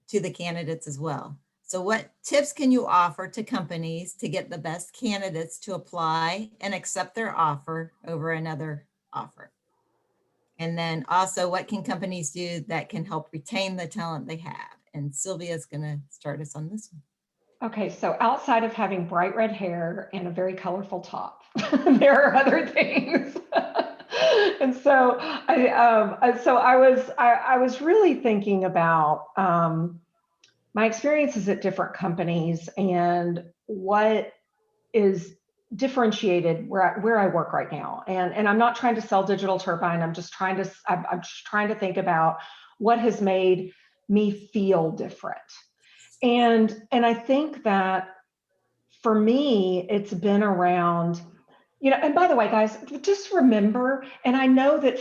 to the candidates as well. So what tips can you offer to companies to get the best candidates to apply and accept their offer over another offer? And then also, what can companies do that can help retain the talent they have? And Sylvia's going to start us on this one. Okay, so outside of having bright red hair and a very colorful top, there are other things. And so I was really thinking about my experiences at different companies and what is differentiated where I work right now. And I'm not trying to sell Digital Turbine. I'm just trying to think about what has made me feel different. And I think that for me, it's been around, you know, and by the way, guys, just remember, and I know that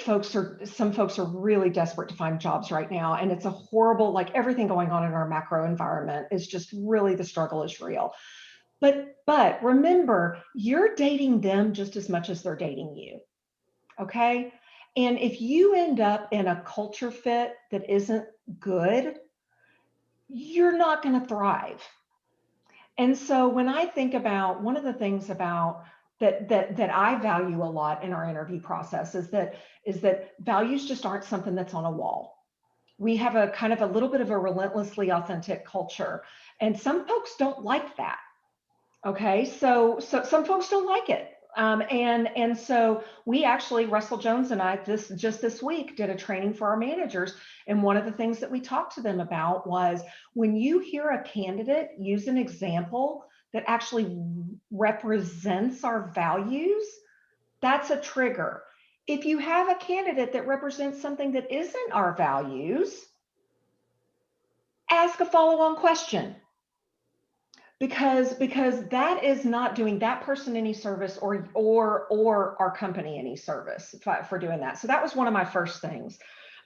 some folks are really desperate to find jobs right now. And it's a horrible, like everything going on in our macro environment is just really, the struggle is real. But remember, you're dating them just as much as they're dating you, okay? And if you end up in a culture fit that isn't good, you're not going to thrive. And so when I think about one of the things about that I value a lot in our interview process is that values just aren't something that's on a wall. We have a kind of a little bit of a relentlessly authentic culture, and some folks don't like that. Okay, so some folks don't like it. And so we actually, Russell Jones and I, just this week, did a training for our managers. And one of the things that we talked to them about was when you hear a candidate use an example that actually represents our values, that's a trigger. If you have a candidate that represents something that isn't our values, ask a follow-on question. Because that is not doing that person any service or our company any service for doing that. So that was one of my first things.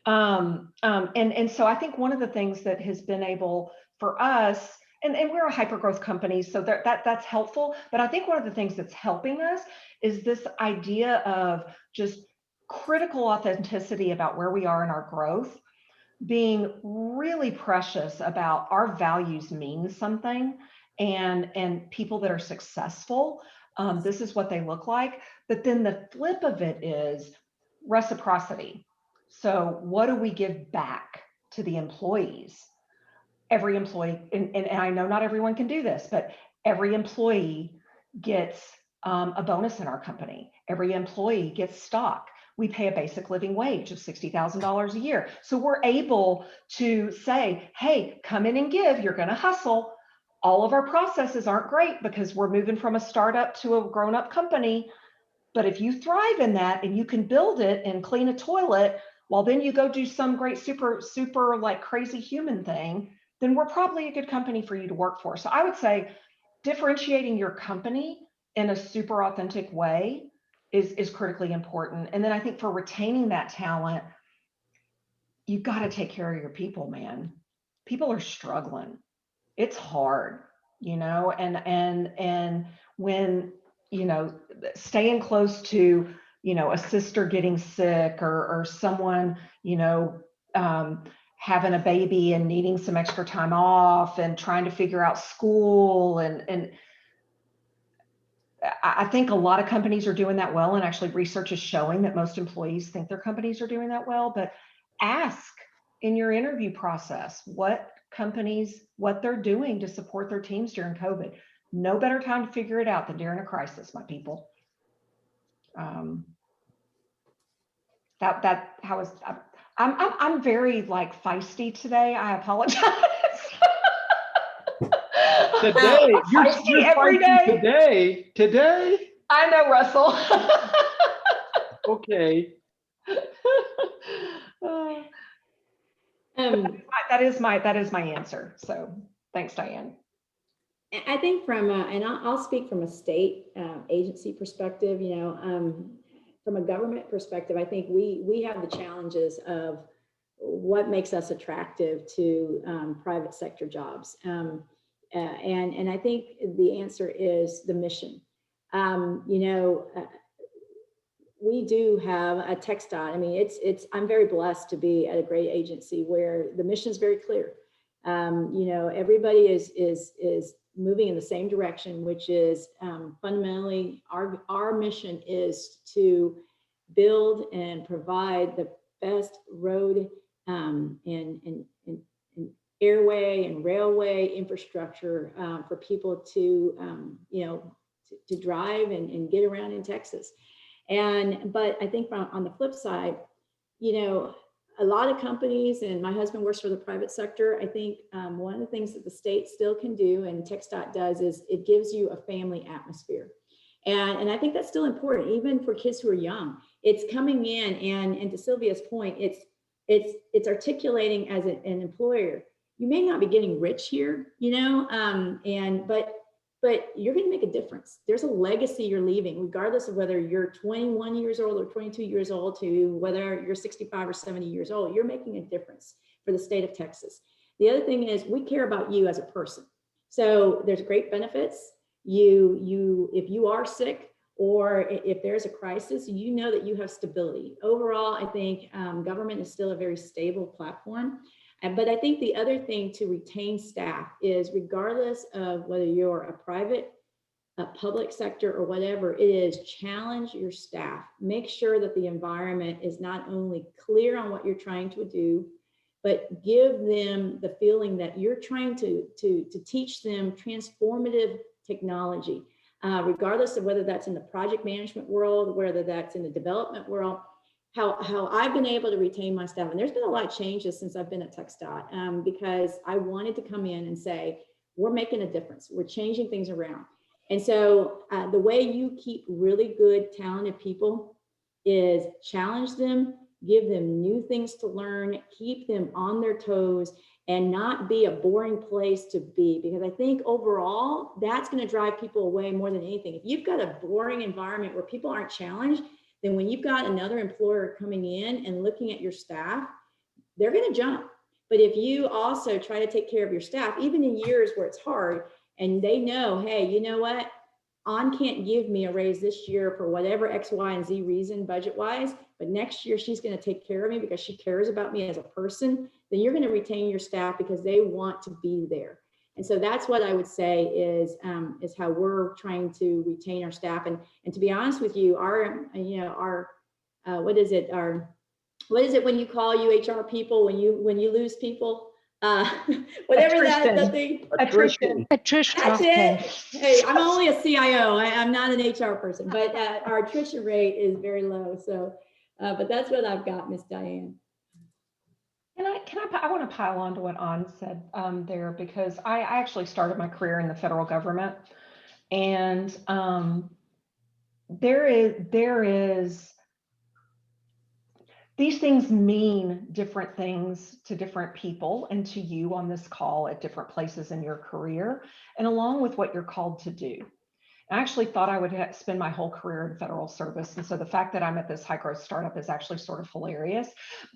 And so I think one of the things that has been able for us, and we're a hyper-growth company, so that's helpful. But I think one of the things that's helping us is this idea of just critical authenticity about where we are in our growth, being really precious about our values mean something. And people that are successful, this is what they look like. But then the flip of it is reciprocity. So what do we give back to the employees? Every employee, and I know not everyone can do this, but every employee gets a bonus in our company. Every employee gets stock. We pay a basic living wage of $60,000 a year. So we're able to say, hey, come in and give, you're going to hustle. All of our processes aren't great because we're moving from a startup to a grown-up company. But if you thrive in that and you can build it and clean a toilet, well, then you go do some great, super like crazy human thing, then we're probably a good company for you to work for. So I would say differentiating your company in a super authentic way is critically important. And then I think for retaining that talent, you've got to take care of your people, man. People are struggling. It's hard, you know, and when, you know, staying close to, you know, a sister getting sick or someone, you know, having a baby and needing some extra time off and trying to figure out school. And I think a lot of companies are doing that well. And actually research is showing that most employees think their companies are doing that well, but ask in your interview process what they're doing to support their teams during COVID. No better time to figure it out than during a crisis, my people. I'm very like feisty today. I apologize. Today, I'm feisty every day. Today. I know, Russell. Okay. That is my answer. So thanks, Diane. I think from, and I'll speak from a state agency perspective, you know, from a government perspective, I think we have the challenges of what makes us attractive to private sector jobs. And I think the answer is the mission. You know, we do have a TxDOT. I mean, I'm very blessed to be at a great agency where the mission is very clear. You know, everybody is moving in the same direction, which is fundamentally our mission is to build and provide the best road and airway and railway infrastructure for people to you know, to drive and get around in Texas. But I think on the flip side, you know, a lot of companies, and my husband works for the private sector, I think one of the things that the state still can do, and TxDOT does, is it gives you a family atmosphere. And I think that's still important, even for kids who are young. It's coming in, and to Sylvia's point, it's articulating as an employer, you may not be getting rich here, you know, but you're going to make a difference. There's a legacy you're leaving, regardless of whether you're 21 years old or 22 years old to whether you're 65 or 70 years old. You're making a difference for the state of Texas. The other thing is we care about you as a person. So there's great benefits. If you are sick or if there's a crisis, you know that you have stability. Overall, I think government is still a very stable platform. But I think the other thing to retain staff is, regardless of whether you're a private, a public sector or whatever, it is challenge your staff. Make sure that the environment is not only clear on what you're trying to do, but give them the feeling that you're trying to teach them transformative technology, regardless of whether that's in the project management world, whether that's in the development world. How I've been able to retain my staff, and there's been a lot of changes since I've been at TxDOT, because I wanted to come in and say, we're making a difference. We're changing things around. And so the way you keep really good, talented people is challenge them, give them new things to learn, keep them on their toes, and not be a boring place to be. Because I think overall, that's going to drive people away more than anything. If you've got a boring environment where people aren't challenged, then when you've got another employer coming in and looking at your staff, they're going to jump. But if you also try to take care of your staff, even in years where it's hard, and they know, hey, you know what? On can't give me a raise this year for whatever X, Y, and Z reason budget-wise, but next year she's going to take care of me because she cares about me as a person, then you're going to retain your staff because they want to be there. And so that's what I would say is how we're trying to retain our staff. And to be honest with you, what is it when you call HR people when you lose people? Whatever that thing. Attrition. That's it. Hey, I'm only a CIO. I'm not an HR person, but our attrition rate is very low. So, but that's what I've got, Miss Diane. I want to pile on to what An said there, because I actually started my career in the federal government, and there is these things mean different things to different people and to you on this call at different places in your career, and along with what you're called to do. I actually thought I would spend my whole career in federal service. And so the fact that I'm at this high growth startup is actually sort of hilarious.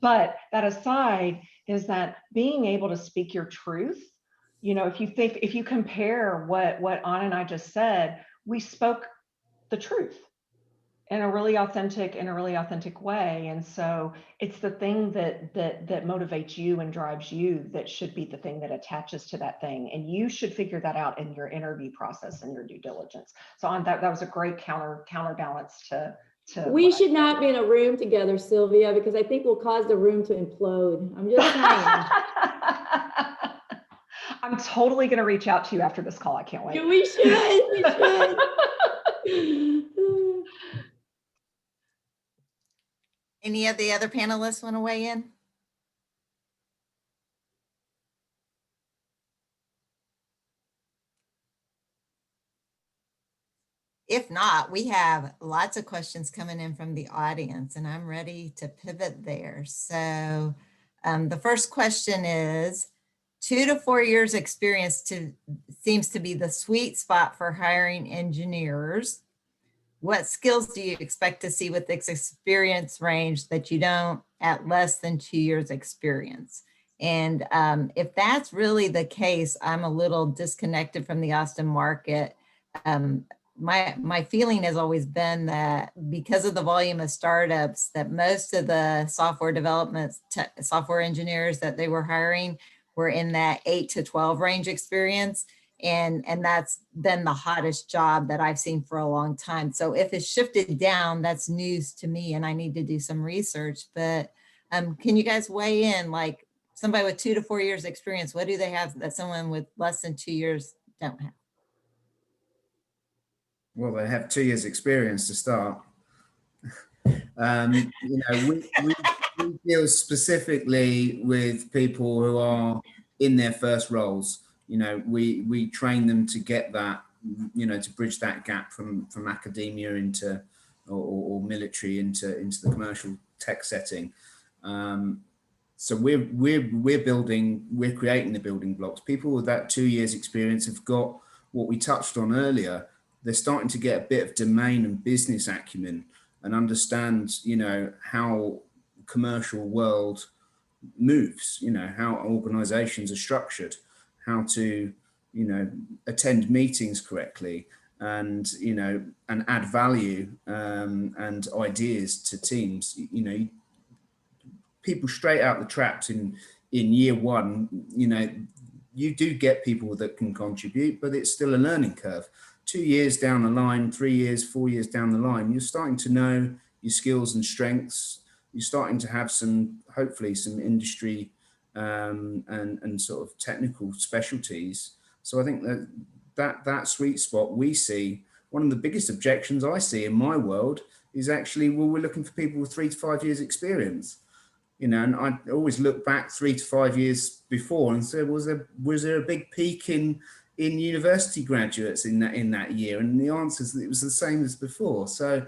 But that aside, is that being able to speak your truth, you know, if you compare what An and I just said, we spoke the truth in a really authentic way. And so it's the thing that motivates you and drives you that should be the thing that attaches to that thing. And you should figure that out in your interview process and your due diligence. So on that was a great counterbalance to we should not be in a room together, Sylvia, because I think we'll cause the room to implode. I'm just saying. I'm totally going to reach out to you after this call. I can't wait. We should. Any of the other panelists want to weigh in? if not, we have lots of questions coming in from the audience, and I'm ready to pivot there. So the first question is, 2 to 4 years experience seems to be the sweet spot for hiring engineers. What skills do you expect to see with this experience range that you don't at less than 2 years experience? And if that's really the case, I'm a little disconnected from the Austin market. My feeling has always been that because of the volume of startups, that most of the software development, software engineers that they were hiring were in that 8 to 12 range experience. And that's been the hottest job that I've seen for a long time. So if it's shifted down, that's news to me, and I need to do some research. But can you guys weigh in, like somebody with 2 to 4 years experience, what do they have that someone with less than 2 years don't have? Well, they have 2 years experience to start. We deal specifically with people who are in their first roles. We train them to get that, to bridge that gap from academia into or military into the commercial tech setting. So we're creating the building blocks. People with that 2 years experience have got what we touched on earlier. They're starting to get a bit of domain and business acumen and understand, how commercial world moves, how organizations are structured, how to, attend meetings correctly and, and add value and ideas to teams. People straight out the traps in year one, you do get people that can contribute, but it's still a learning curve. 2 years down the line, 3 years, 4 years down the line, you're starting to know your skills and strengths. You're starting to have hopefully some industry and sort of technical specialties. So I think that sweet spot we see, one of the biggest objections I see in my world is actually, well, we're looking for people with 3 to 5 years experience. And I always look back 3 to 5 years before and say, was there a big peak in university graduates in that year? And the answer is that it was the same as before. So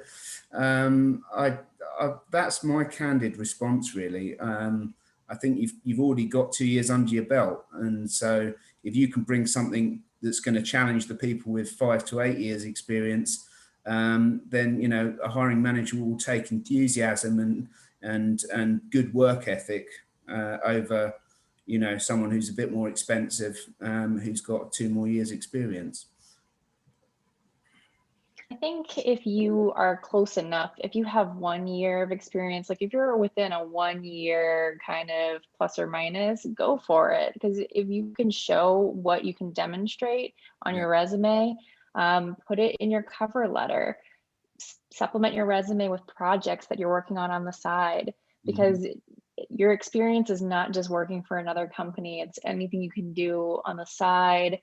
that's my candid response, really. I think you've already got 2 years under your belt, and so if you can bring something that's going to challenge the people with 5 to 8 years experience, then a hiring manager will take enthusiasm and good work ethic over someone who's a bit more expensive, who's got 2 more years experience. I think if you are close enough, if you have 1 year of experience, like if you're within a 1 year kind of plus or minus, go for it. Because if you can show what you can demonstrate on your resume, put it in your cover letter, supplement your resume with projects that you're working on the side, because your experience is not just working for another company. It's anything you can do on the side,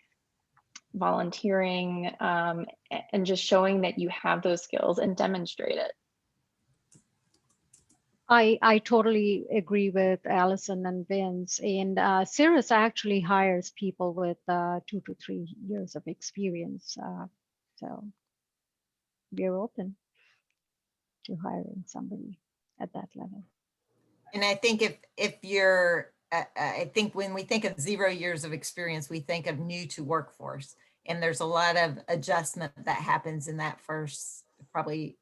volunteering, and just showing that you have those skills and demonstrate it. I totally agree with Alison and Vince. And Cirrus actually hires people with 2 to 3 years of experience. So we're open to hiring somebody at that level. And I think if you're, I think when we think of 0 years of experience, we think of new to workforce. And there's a lot of adjustment that happens in that first probably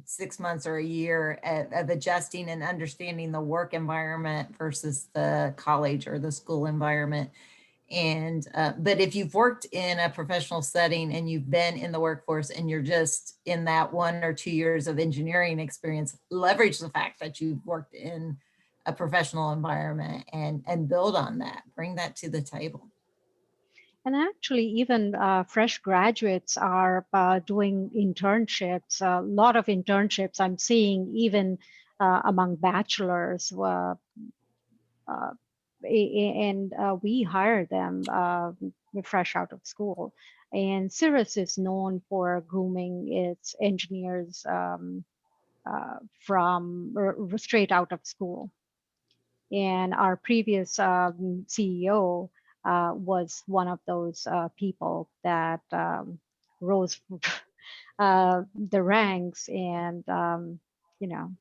6 months or a year of adjusting and understanding the work environment versus the college or the school environment. And but if you've worked in a professional setting and you've been in the workforce and you're just in that 1 or 2 years of engineering experience, leverage the fact that you've worked in a professional environment and build on that, bring that to the table. And actually, even fresh graduates are doing internships. A lot of internships I'm seeing even among bachelors. And we hire them fresh out of school. And Cirrus is known for grooming its engineers from straight out of school. And our previous CEO was one of those people that rose the ranks and, you know,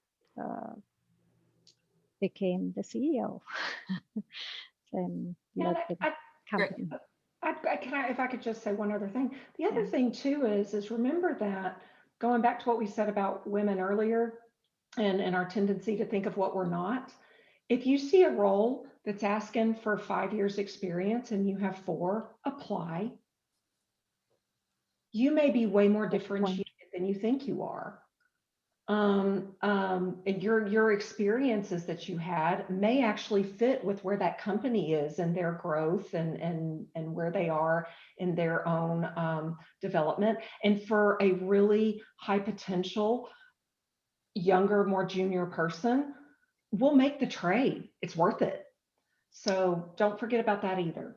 became the CEO and led the company. If I could just say one other thing. The other thing too is remember that going back to what we said about women earlier and our tendency to think of what we're not. If you see a role that's asking for 5 years experience and you have 4, apply. You may be way more differentiated than you think you are. And your experiences that you had may actually fit with where that company is and their growth and where they are in their own development. And for a really high potential, younger, more junior person, we'll make the trade. It's worth it. So don't forget about that either.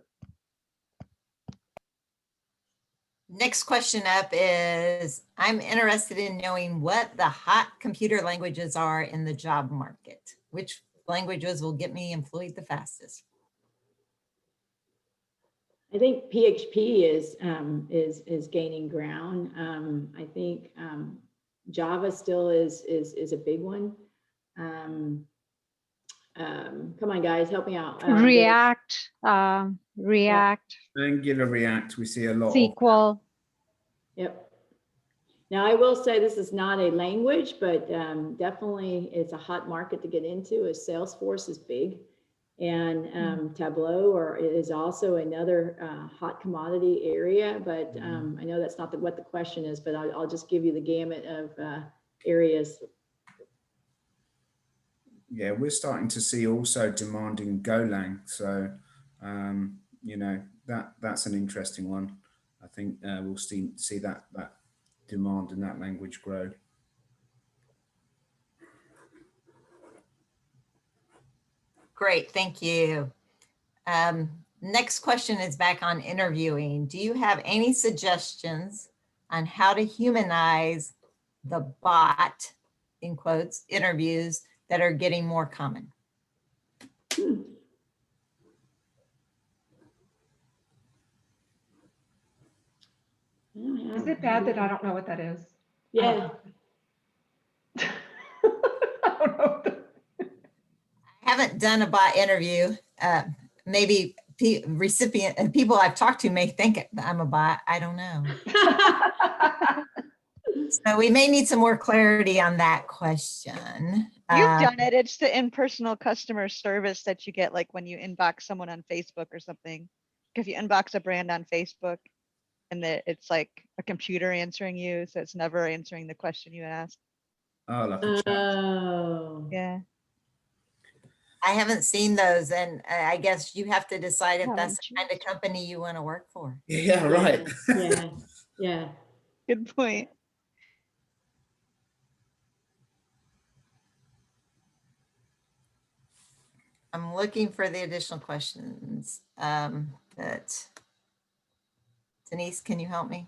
Next question up is, I'm interested in knowing what the hot computer languages are in the job market. Which languages will get me employed the fastest? I think PHP is gaining ground. I think Java still is a big one. Come on, guys, help me out. React. Angular, React, we see a lot of. SQL. Yep. Now, I will say this is not a language, but definitely it's a hot market to get into. As Salesforce is big, and Tableau is also another hot commodity area. But I know that's not what the question is, but I'll just give you the gamut of areas. Yeah, we're starting to see also demand in Golang. So, you know, that's an interesting one. I think we'll see that demand in that language grow. Great, thank you. Next question is back on interviewing. Do you have any suggestions on how to humanize the bot, in quotes, interviews that are getting more common? Is it bad that I don't know what that is? Yeah. I don't know. I haven't done a bot interview. Maybe people I've talked to may think I'm a bot. I don't know. So we may need some more clarity on that question. You've done it. It's the impersonal customer service that you get, like when you inbox someone on Facebook or something. If you inbox a brand on Facebook and it's like a computer answering you, so it's never answering the question you asked. Oh, like a chat. Oh. Yeah. I haven't seen those, and I guess you have to decide if that's the kind of company you want to work for. Yeah, right. Yeah. Yeah. Good point. I'm looking for the additional questions that Denise, can you help me?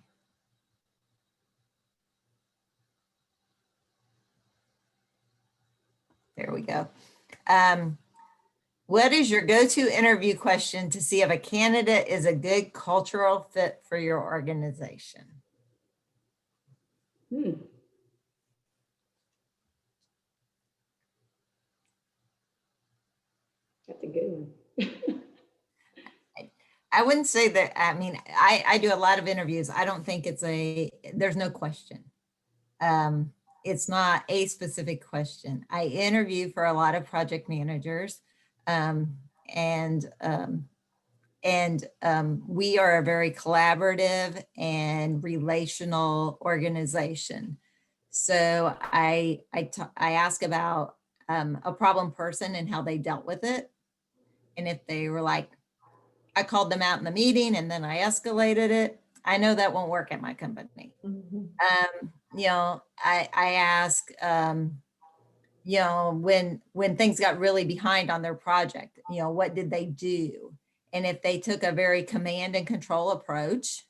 There we go. What is your go-to interview question to see if a candidate is a good cultural fit for your organization? That's a good one. I wouldn't say that. I mean, I do a lot of interviews. I don't think there's no question. It's not a specific question. I interview for a lot of project managers, and we are a very collaborative and relational organization. So I ask about a problem person and how they dealt with it. And if they were like, I called them out in the meeting and then I escalated it, I know that won't work at my company. You know, I ask, you know, when things got really behind on their project, you know, what did they do? And if they took a very command and control approach,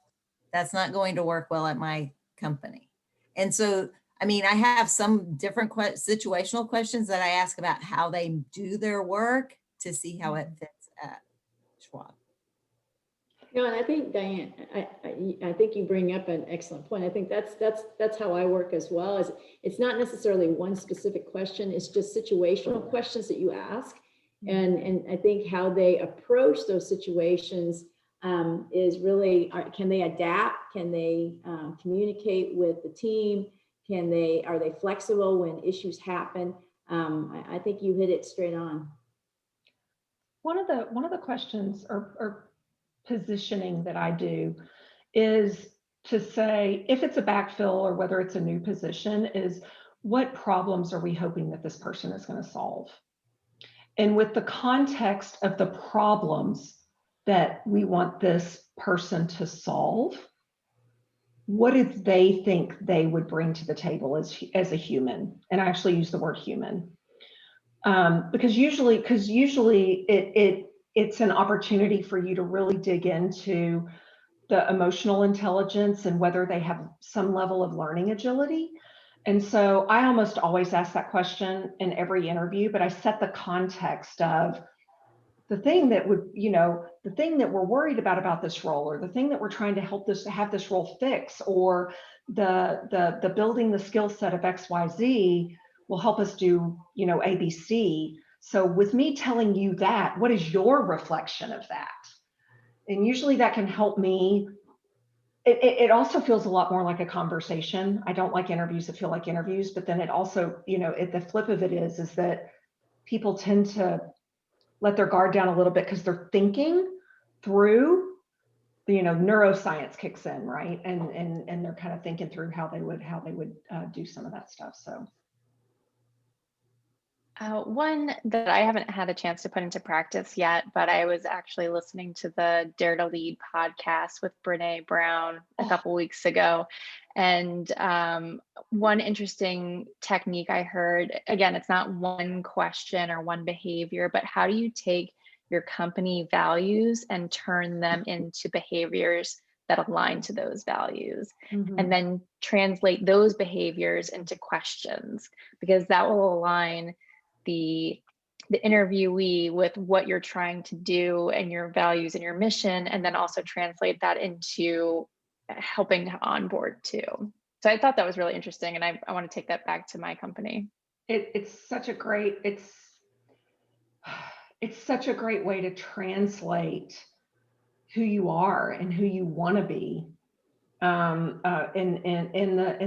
that's not going to work well at my company. And so, I mean, I have some different situational questions that I ask about how they do their work to see how it fits at Schwab. And I think Diane, I think you bring up an excellent point. I think that's how I work as well. Is it's not necessarily one specific question. It's just situational questions that you ask, and I think how they approach those situations is really, can they adapt? Can they communicate with the team? Are they flexible when issues happen? I think you hit it straight on. One of the questions or positioning that I do is to say, if it's a backfill or whether it's a new position, is what problems are we hoping that this person is going to solve? And with the context of the problems that we want this person to solve, what do they think they would bring to the table as a human? And I actually use the word human. Because usually it's an opportunity for you to really dig into the emotional intelligence and whether they have some level of learning agility. And so I almost always ask that question in every interview, but I set the context of the thing that the thing that we're worried about this role, or the thing that we're trying to have this role fix, or the building the skill set of XYZ will help us do, ABC. So with me telling you that, what is your reflection of that? And usually that can help me. It also feels a lot more like a conversation. I don't like interviews that feel like interviews, but then it also, the flip of it is that people tend to let their guard down a little bit because they're thinking through, neuroscience kicks in, right? And they're kind of thinking through how they would do some of that stuff. So. One that I haven't had a chance to put into practice yet, but I was actually listening to the Dare to Lead podcast with Brene Brown a couple weeks ago. And one interesting technique I heard, again, it's not one question or one behavior, but how do you take your company values and turn them into behaviors that align to those values, and then translate those behaviors into questions, because that will align the interviewee with what you're trying to do and your values and your mission, and then also translate that into helping to onboard too. So I thought that was really interesting, and I want to take that back to my company. It's such a great way to translate who you are and who you want to be in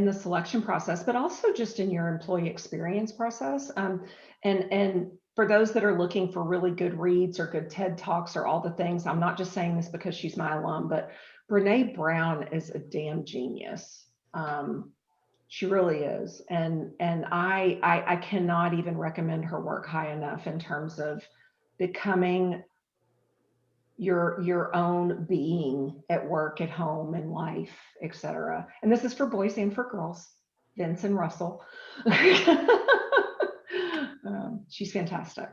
the selection process, but also just in your employee experience process. And for those that are looking for really good reads or good TED Talks or all the things, I'm not just saying this because she's my alum, but Brene Brown is a damn genius. She really is. And I cannot even recommend her work high enough in terms of becoming your own being at work, at home, in life, etc. And this is for boys and for girls, Vince and Russell. She's fantastic.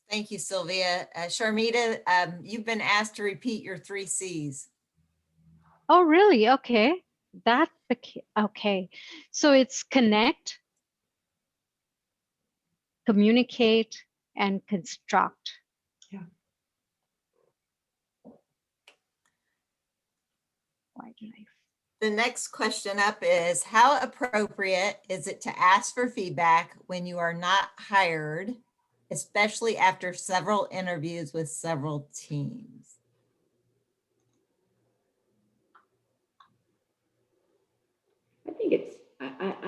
Thank you, Sylvia. Sarmita, you've been asked to repeat your 3 C's. Oh, really? Okay. Okay. So it's connect, communicate, and construct. Yeah. Why did I? The next question up is, how appropriate is it to ask for feedback when you are not hired, especially after several interviews with several teams?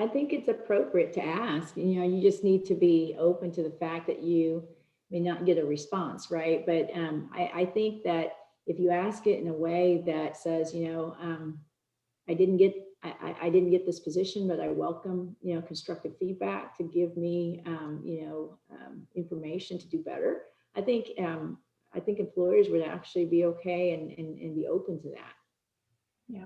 I think it's appropriate to ask. You just need to be open to the fact that you may not get a response, right? But I think that if you ask it in a way that says, I didn't get this position, but I welcome, constructive feedback to give me, information to do better. I think employers would actually be okay and be open to that. Yeah.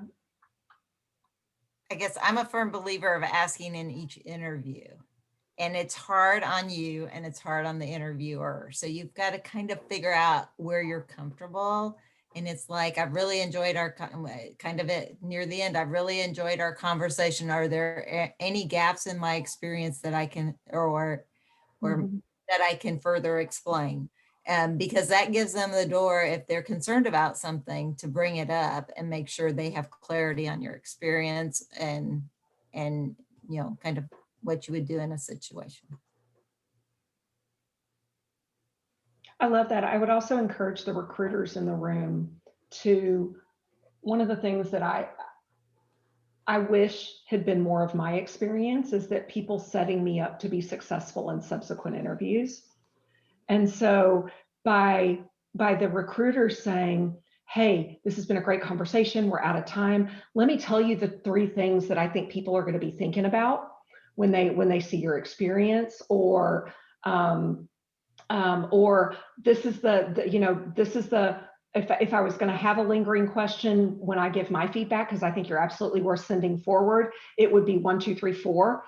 I guess I'm a firm believer of asking in each interview, and it's hard on you and it's hard on the interviewer. So you've got to kind of figure out where you're comfortable. And it's like, I've really enjoyed our kind of it near the end. I've really enjoyed our conversation. Are there any gaps in my experience that I can, or that I can further explain? because that gives them the door, if they're concerned about something, to bring it up and make sure they have clarity on your experience and kind of what you would do in a situation. I love that. I would also encourage the recruiters in the room to, one of the things that I wish had been more of my experience is that people setting me up to be successful in subsequent interviews. And so by the recruiters saying, hey, this has been a great conversation, we're out of time, let me tell you the 3 things that I think people are going to be thinking about when they see your experience, or this is if I was going to have a lingering question when I give my feedback, because I think you're absolutely worth sending forward, it would be 1, 2, 3, 4,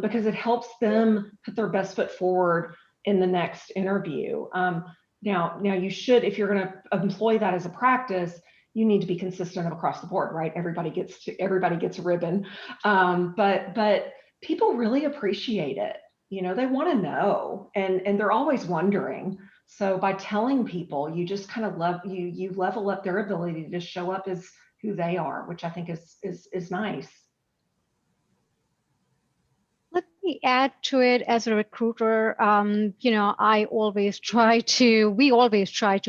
because it helps them put their best foot forward in the next interview. Now you should, if you're going to employ that as a practice, you need to be consistent across the board, right? Everybody gets a ribbon, but people really appreciate it. They want to know, and they're always wondering. So by telling people, you just kind of you level up their ability to show up as who they are, which I think is nice. Let me add to it as a recruiter. We always try to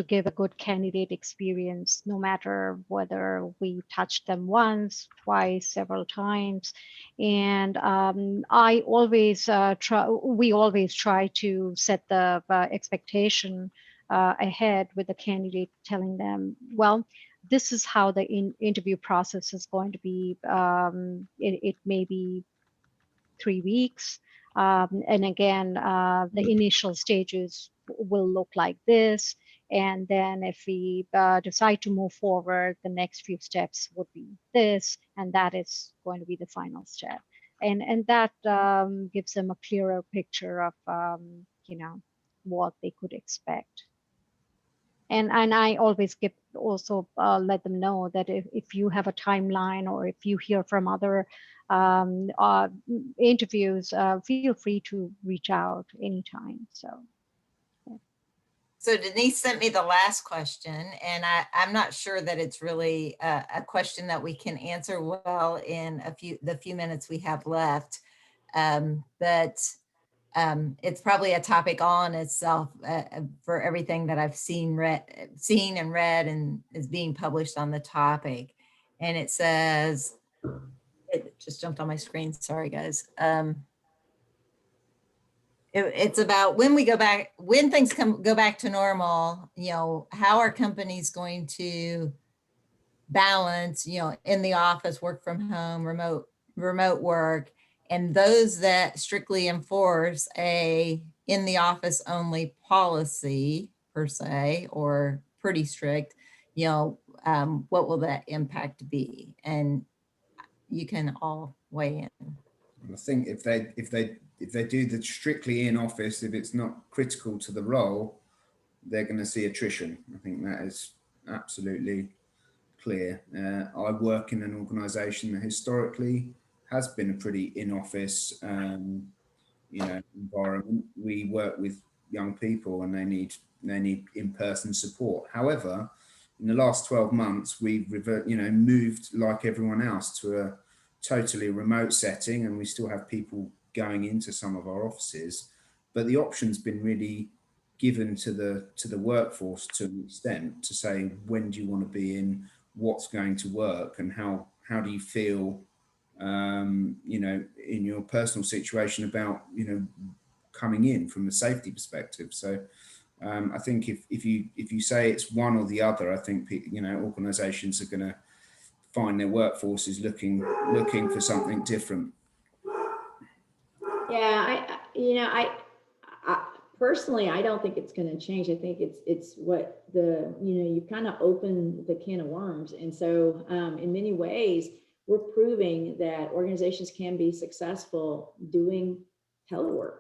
give a good candidate experience, no matter whether we touch them once, twice, several times. And we always try to set the expectation ahead with the candidate, telling them, well, this is how the interview process is going to be. It may be 3 weeks. And again, the initial stages will look like this. And then if we decide to move forward, the next few steps would be this, and that is going to be the final step. And that gives them a clearer picture of, what they could expect. And I always let them know that if you have a timeline, or if you hear from other interviews, feel free to reach out anytime. So Denise sent me the last question, and I'm not sure that it's really a question that we can answer well in the few minutes we have left. But it's probably a topic all in itself for everything that I've seen and read and is being published on the topic. And it says, it just jumped on my screen. Sorry, guys. It's about when things go back to normal, how are companies going to balance, in the office, work from home, remote work, and those that strictly enforce a in the office only policy per se, or pretty strict, what will that impact be? And you can all weigh in. I think if they do the strictly in office, if it's not critical to the role, they're going to see attrition. I think that is absolutely clear. I work in an organisation that historically has been a pretty in-office, environment. We work with young people, and they need in-person support. However, in the last 12 months, we've moved like everyone else to a totally remote setting, and we still have people going into some of our offices, but the option's been really given to the workforce to an extent, to say, when do you want to be in, what's going to work, and how do you feel in your personal situation about coming in from a safety perspective. So I think if you say it's one or the other, I think organizations are going to find their workforce is looking for something different. Yeah, I personally, I don't think it's going to change. I think it's what you kind of open the can of worms. And so in many ways, we're proving that organizations can be successful doing telework.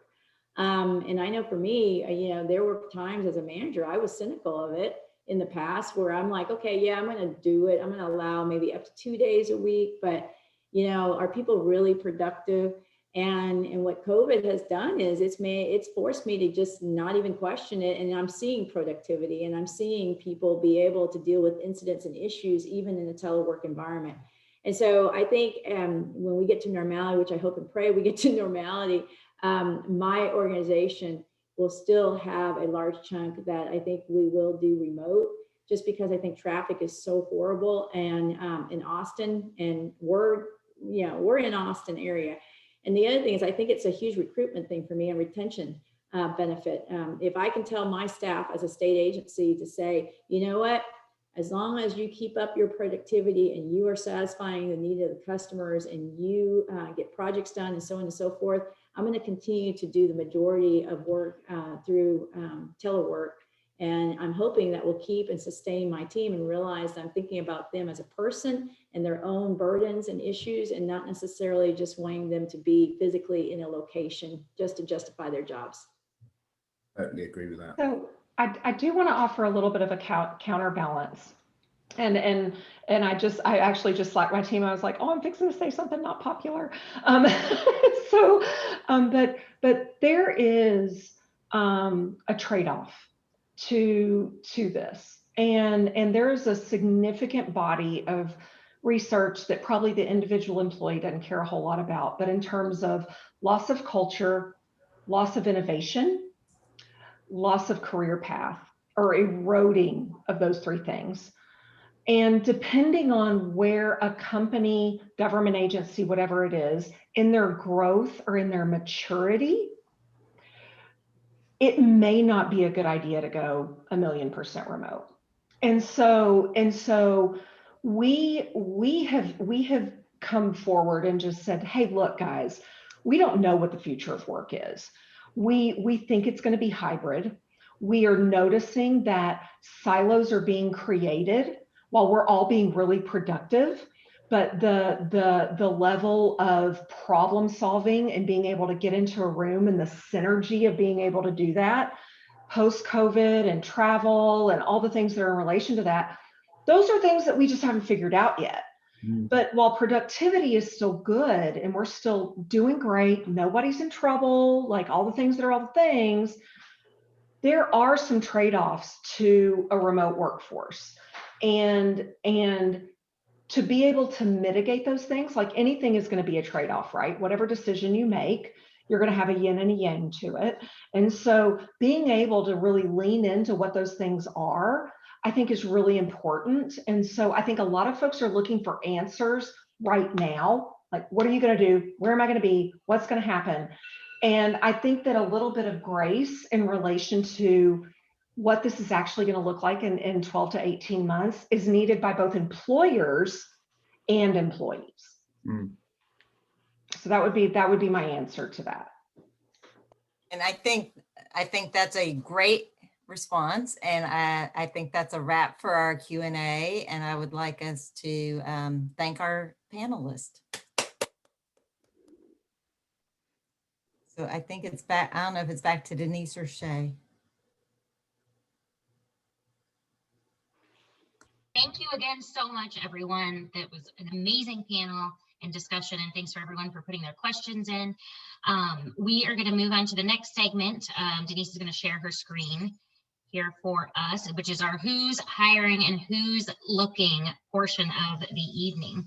And I know for me, there were times as a manager, I was cynical of it in the past, where I'm like, okay, yeah, I'm going to do it. I'm going to allow maybe up to 2 days a week, but are people really productive? And what COVID has done is it's forced me to just not even question it. And I'm seeing productivity, and I'm seeing people be able to deal with incidents and issues even in a telework environment. And so I think when we get to normality, which I hope and pray we get to normality, my organization will still have a large chunk that I think we will do remote, just because I think traffic is so horrible and in Austin, and we're in Austin area. And the other thing is, I think it's a huge recruitment thing for me and retention benefit. If I can tell my staff as a state agency to say, you know what, as long as you keep up your productivity and you are satisfying the need of the customers and you get projects done and so on and so forth, I'm going to continue to do the majority of work through telework. And I'm hoping that will keep and sustain my team and realize I'm thinking about them as a person and their own burdens and issues, and not necessarily just wanting them to be physically in a location just to justify their jobs. Totally agree with that. So I do want to offer a little bit of a counterbalance. And I actually just slacked my team. I was like, oh, I'm fixing to say something not popular. But there is a trade-off to this. And there is a significant body of research that probably the individual employee doesn't care a whole lot about, but in terms of loss of culture, loss of innovation, loss of career path, or eroding of those three things. And depending on where a company, government agency, whatever it is, in their growth or in their maturity, it may not be a good idea to go 1,000,000% remote. And so we have come forward and just said, hey, look, guys, we don't know what the future of work is. We think it's going to be hybrid. We are noticing that silos are being created while we're all being really productive, but the level of problem solving and being able to get into a room and the synergy of being able to do that post-COVID and travel and all the things that are in relation to that, those are things that we just haven't figured out yet. But while productivity is still good and we're still doing great, nobody's in trouble, like all the things that are all the things, there are some trade-offs to a remote workforce. And to be able to mitigate those things, like anything is going to be a trade-off, right? Whatever decision you make, you're going to have a yin and a yang to it. And so being able to really lean into what those things are, I think is really important. And so I think a lot of folks are looking for answers right now. Like, what are you going to do? Where am I going to be? What's going to happen? And I think that a little bit of grace in relation to what this is actually going to look like in 12 to 18 months is needed by both employers and employees. So that would be my answer to that. And I think that's a great response, and I think that's a wrap for our Q&A, and I would like us to thank our panelists. So I think it's back, I don't know if it's back to Denise or Shay. Thank you again so much, everyone. That was an amazing panel and discussion, and thanks for everyone for putting their questions in. We are going to move on to the next segment. Denise is going to share her screen here for us, which is our who's hiring and who's looking portion of the evening.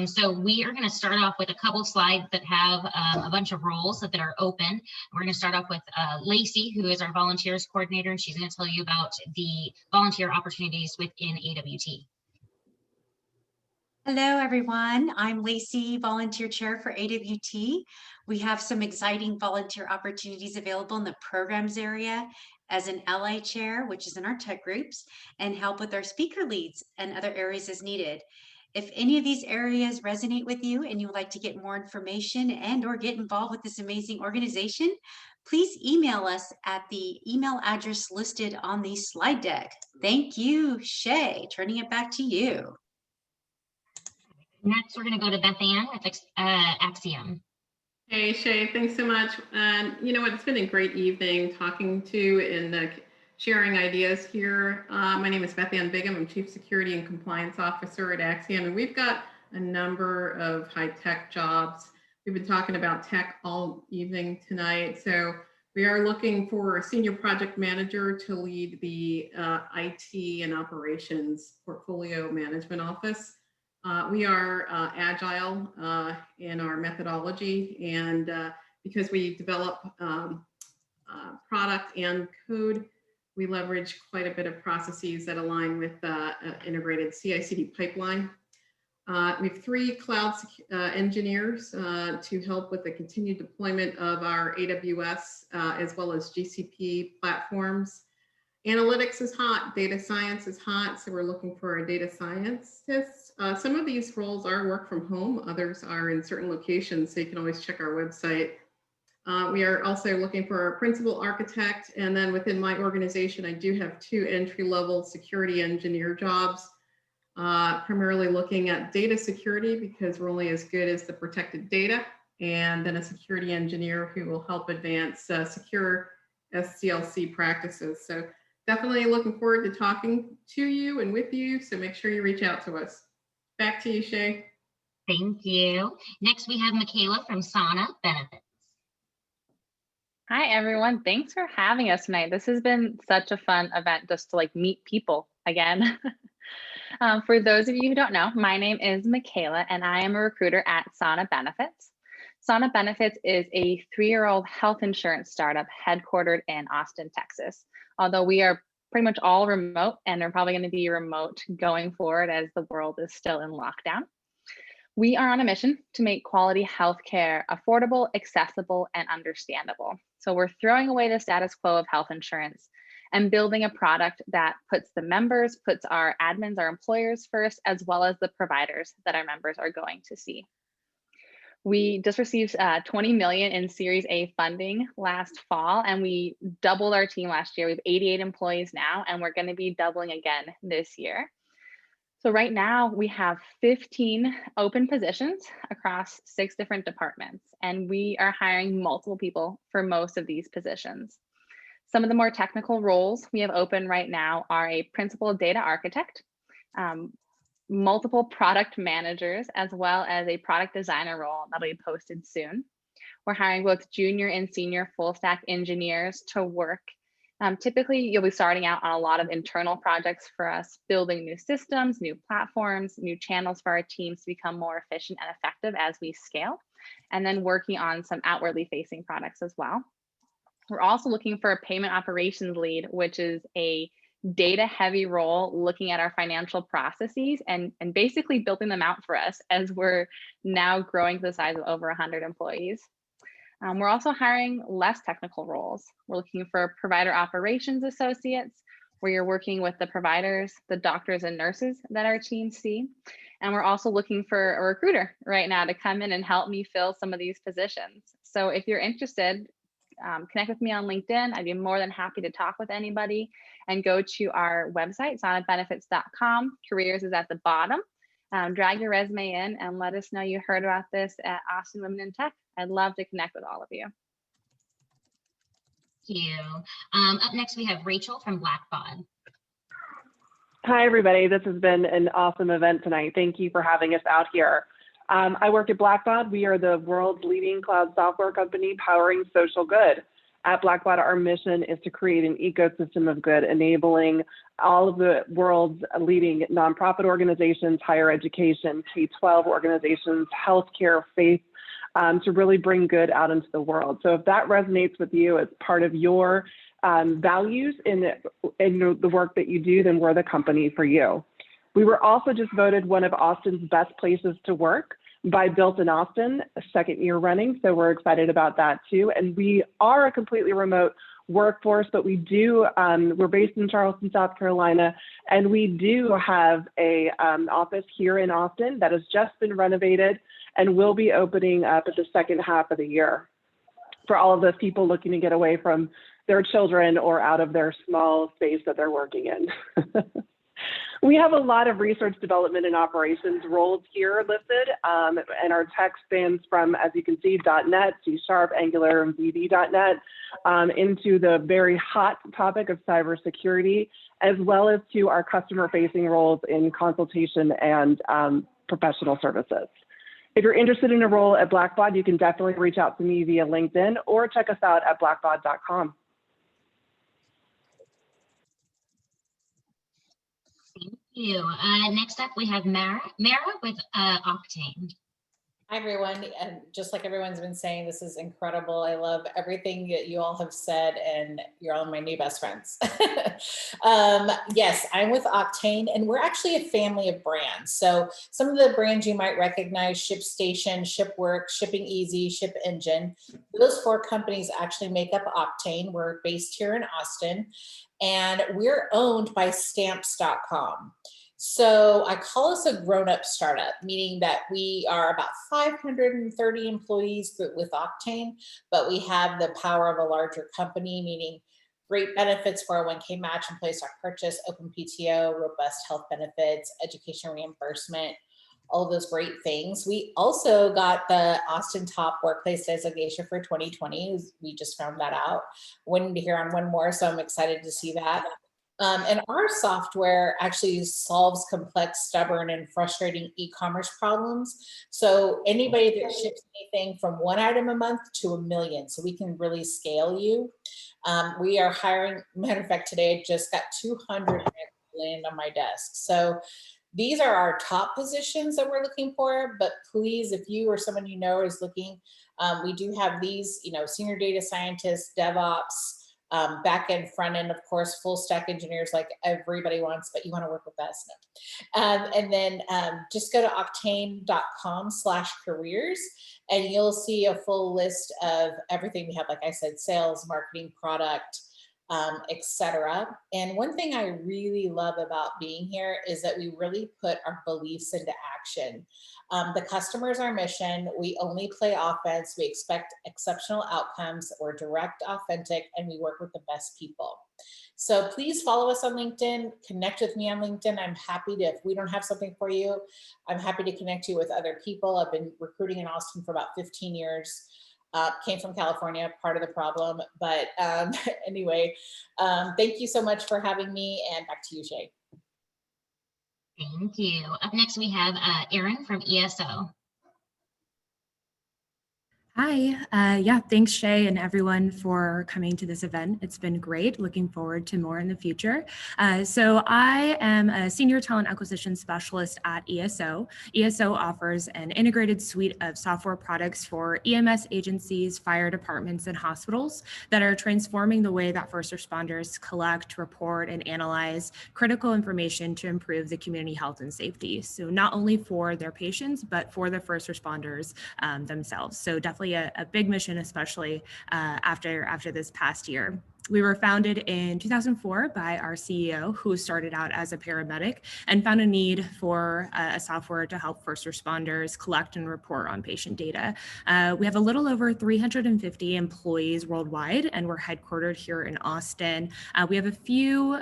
So we are going to start off with a couple of slides that have a bunch of roles that are open. We're going to start off with Lacey, who is our volunteers coordinator, and she's going to tell you about the volunteer opportunities within AWT. Hello, everyone. I'm Lacey, volunteer chair for AWT. We have some exciting volunteer opportunities available in the programs area as an LI chair, which is in our tech groups, and help with our speaker leads and other areas as needed. If any of these areas resonate with you and you would like to get more information and or get involved with this amazing organization, please email us at the email address listed on the slide deck. Thank you, Shay. Turning it back to you. Next, we're going to go to Beth Ann with Axiom. Hey, Shay, thanks so much. And you know what, it's been a great evening talking to and sharing ideas here. My name is Beth Ann Bigham. I'm Chief Security and Compliance Officer at Axiom, and we've got a number of high-tech jobs We've been talking about tech all evening tonight. So we are looking for a senior project manager to lead the IT and operations portfolio management office. We are agile in our methodology, and because we develop product and code, we leverage quite a bit of processes that align with integrated CI/CD pipeline. We have 3 cloud engineers to help with the continued deployment of our AWS as well as GCP platforms. Analytics is hot, data science is hot, so we're looking for a data scientist. Some of these roles are work from home, others are in certain locations, so you can always check our website. We are also looking for a principal architect, and then within my organization, I do have 2 entry-level security engineer jobs, primarily looking at data security because we're only as good as the protected data, and then a security engineer who will help advance secure SDLC practices. So definitely looking forward to talking to you and with you, so make sure you reach out to us. Back to you, Shay. Thank you. Next, we have Michaela from Sana Benefits. Hi, everyone. Thanks for having us tonight. This has been such a fun event just to meet people again. For those of you who don't know, my name is Michaela, and I am a recruiter at Sana Benefits. Sana Benefits is a 3-year-old health insurance startup headquartered in Austin, Texas. Although we are pretty much all remote, and are probably going to be remote going forward as the world is still in lockdown. We are on a mission to make quality healthcare affordable, accessible, and understandable. So we're throwing away the status quo of health insurance and building a product that puts the members, puts our admins, our employers first, as well as the providers that our members are going to see. We just received $20 million in Series A funding last fall, and we doubled our team last year. We have 88 employees now, and we're going to be doubling again this year. So right now we have 15 open positions across 6 different departments, and we are hiring multiple people for most of these positions. Some of the more technical roles we have open right now are a principal data architect, multiple product managers, as well as a product designer role that'll be posted soon. We're hiring both junior and senior full stack engineers to work. Typically, you'll be starting out on a lot of internal projects for us, building new systems, new platforms, new channels for our teams to become more efficient and effective as we scale, and then working on some outwardly facing products as well. We're also looking for a payment operations lead, which is a data heavy role looking at our financial processes and basically building them out for us as we're now growing to the size of over 100 employees. We're also hiring less technical roles. We're looking for provider operations associates, where you're working with the providers, the doctors and nurses that our teams see. And we're also looking for a recruiter right now to come in and help me fill some of these positions. So if you're interested, connect with me on LinkedIn. I'd be more than happy to talk with anybody, and go to our website, sanabenefits.com. Careers is at the bottom. Drag your resume in and let us know you heard about this at Austin Women in Tech. I'd love to connect with all of you. Thank you. Up next, we have Rachel from Blackbaud. Hi, everybody. This has been an awesome event tonight. Thank you for having us out here. I work at Blackbaud. We are the world's leading cloud software company powering social good. At Blackbaud, our mission is to create an ecosystem of good, enabling all of the world's leading nonprofit organizations, higher education, K-12 organizations, healthcare, faith, to really bring good out into the world. So if that resonates with you as part of your values in the work that you do, then we're the company for you. We were also just voted one of Austin's best places to work by Built in Austin, a 2nd year running. So we're excited about that too. And we are a completely remote workforce, but we do, we're based in Charleston, South Carolina, and we do have a office here in Austin that has just been renovated and will be opening up at the second half of the year for all of those people looking to get away from their children or out of their small space that they're working in. We have a lot of research, development, and operations roles here listed, and our tech spans from, as you can see, .NET, C#, Angular, and VB.NET, into the very hot topic of cybersecurity, as well as to our customer-facing roles in consultation and professional services. If you're interested in a role at Blackbaud, you can definitely reach out to me via LinkedIn or check us out at blackbaud.com. Thank you. Next up, we have Mara with Octane. Hi, everyone. And just like everyone's been saying, this is incredible. I love everything that you all have said, and you're all my new best friends. Yes, I'm with Octane, and we're actually a family of brands. So some of the brands you might recognize: ShipStation, ShipWorks, Shipping Easy, ShipEngine. Those 4 companies actually make up Octane. We're based here in Austin, and we're owned by Stamps.com. So I call us a grown-up startup, meaning that we are about 530 employees with Octane, but we have the power of a larger company, meaning great benefits, 401k match, employee stock purchase, open PTO, robust health benefits, education reimbursement, all of those great things. We also got the Austin Top Workplace designation for 2020. We just found that out. Waiting to hear on one more, so I'm excited to see that. And our software actually solves complex, stubborn, and frustrating e-commerce problems. So anybody that ships anything from 1 item a month to 1 million, so we can really scale you. We are hiring. Matter of fact, today I just got 200 land on my desk. So these are our top positions that we're looking for. But please, if you or someone you know is looking, we do have these, senior data scientists, DevOps, back end, front end, of course, full stack engineers like everybody wants, but you want to work with us. No. And then just go to octane.com/careers, and you'll see a full list of everything we have. Like I said, sales, marketing, product, etc. And one thing I really love about being here is that we really put our beliefs into action. The customer is our mission. We only play offense. We expect exceptional outcomes. We're direct, authentic, and we work with the best people. So please follow us on LinkedIn, connect with me on LinkedIn. I'm happy to, if we don't have something for you, I'm happy to connect you with other people. I've been recruiting in Austin for about 15 years. Came from California, part of the problem. But anyway, thank you so much for having me, and back to you, Shay. Thank you. Up next, we have Erin from ESO. Hi, yeah, thanks Shay and everyone for coming to this event. It's been great. Looking forward to more in the future. So I am a senior talent acquisition specialist at ESO. ESO offers an integrated suite of software products for EMS agencies, fire departments, and hospitals that are transforming the way that first responders collect, report, and analyze critical information to improve the community health and safety. So not only for their patients, but for the first responders themselves. So definitely a big mission, especially after this past year. We were founded in 2004 by our CEO, who started out as a paramedic and found a need for a software to help first responders collect and report on patient data. We have a little over 350 employees worldwide, and we're headquartered here in Austin. We have a few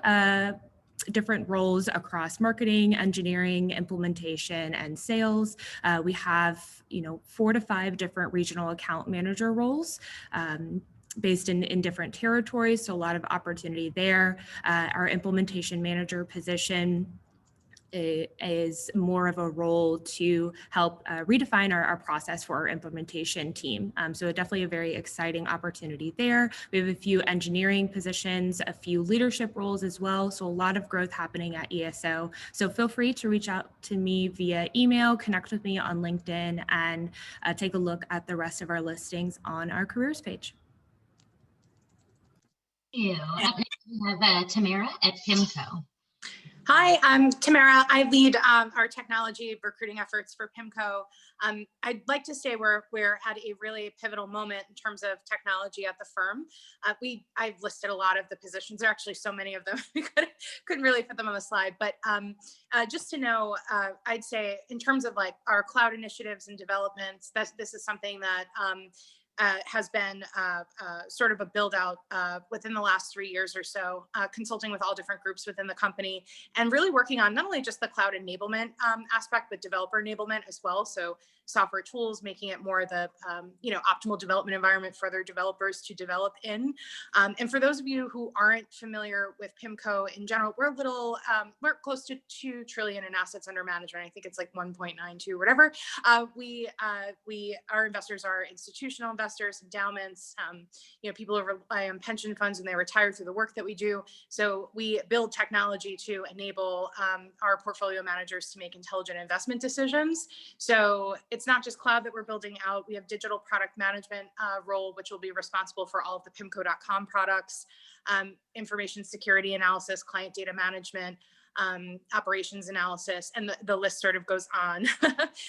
different roles across marketing, engineering, implementation, and sales. We have, 4 to 5 different regional account manager roles based in different territories, so a lot of opportunity there. Our implementation manager position is more of a role to help redefine our process for our implementation team. So definitely a very exciting opportunity there. We have a few engineering positions, a few leadership roles as well. So a lot of growth happening at ESO. So feel free to reach out to me via email, connect with me on LinkedIn, and take a look at the rest of our listings on our careers page. Thank you. Up next, we have Tamara at PIMCO. Hi, I'm Tamara. I lead our technology recruiting efforts for PIMCO. I'd like to say we're at a really pivotal moment in terms of technology at the firm. I've listed a lot of the positions. There are actually so many of them, we couldn't really fit them on the slide. But just to know, I'd say in terms of like our cloud initiatives and developments, this is something that has been sort of a build out within the last 3 years or so, consulting with all different groups within the company and really working on not only just the cloud enablement aspect, but developer enablement as well. So software tools, making it more the optimal development environment for other developers to develop in. And for those of you who aren't familiar with PIMCO in general, we're close to 2 trillion in assets under management. I think it's like 1.92, whatever. Our investors are institutional investors, endowments, people who rely on pension funds when they retire through the work that we do. So we build technology to enable our portfolio managers to make intelligent investment decisions. So it's not just cloud that we're building out. We have digital product management role, which will be responsible for all of the PIMCO.com products, information security analysis, client data management, operations analysis, and the list sort of goes on.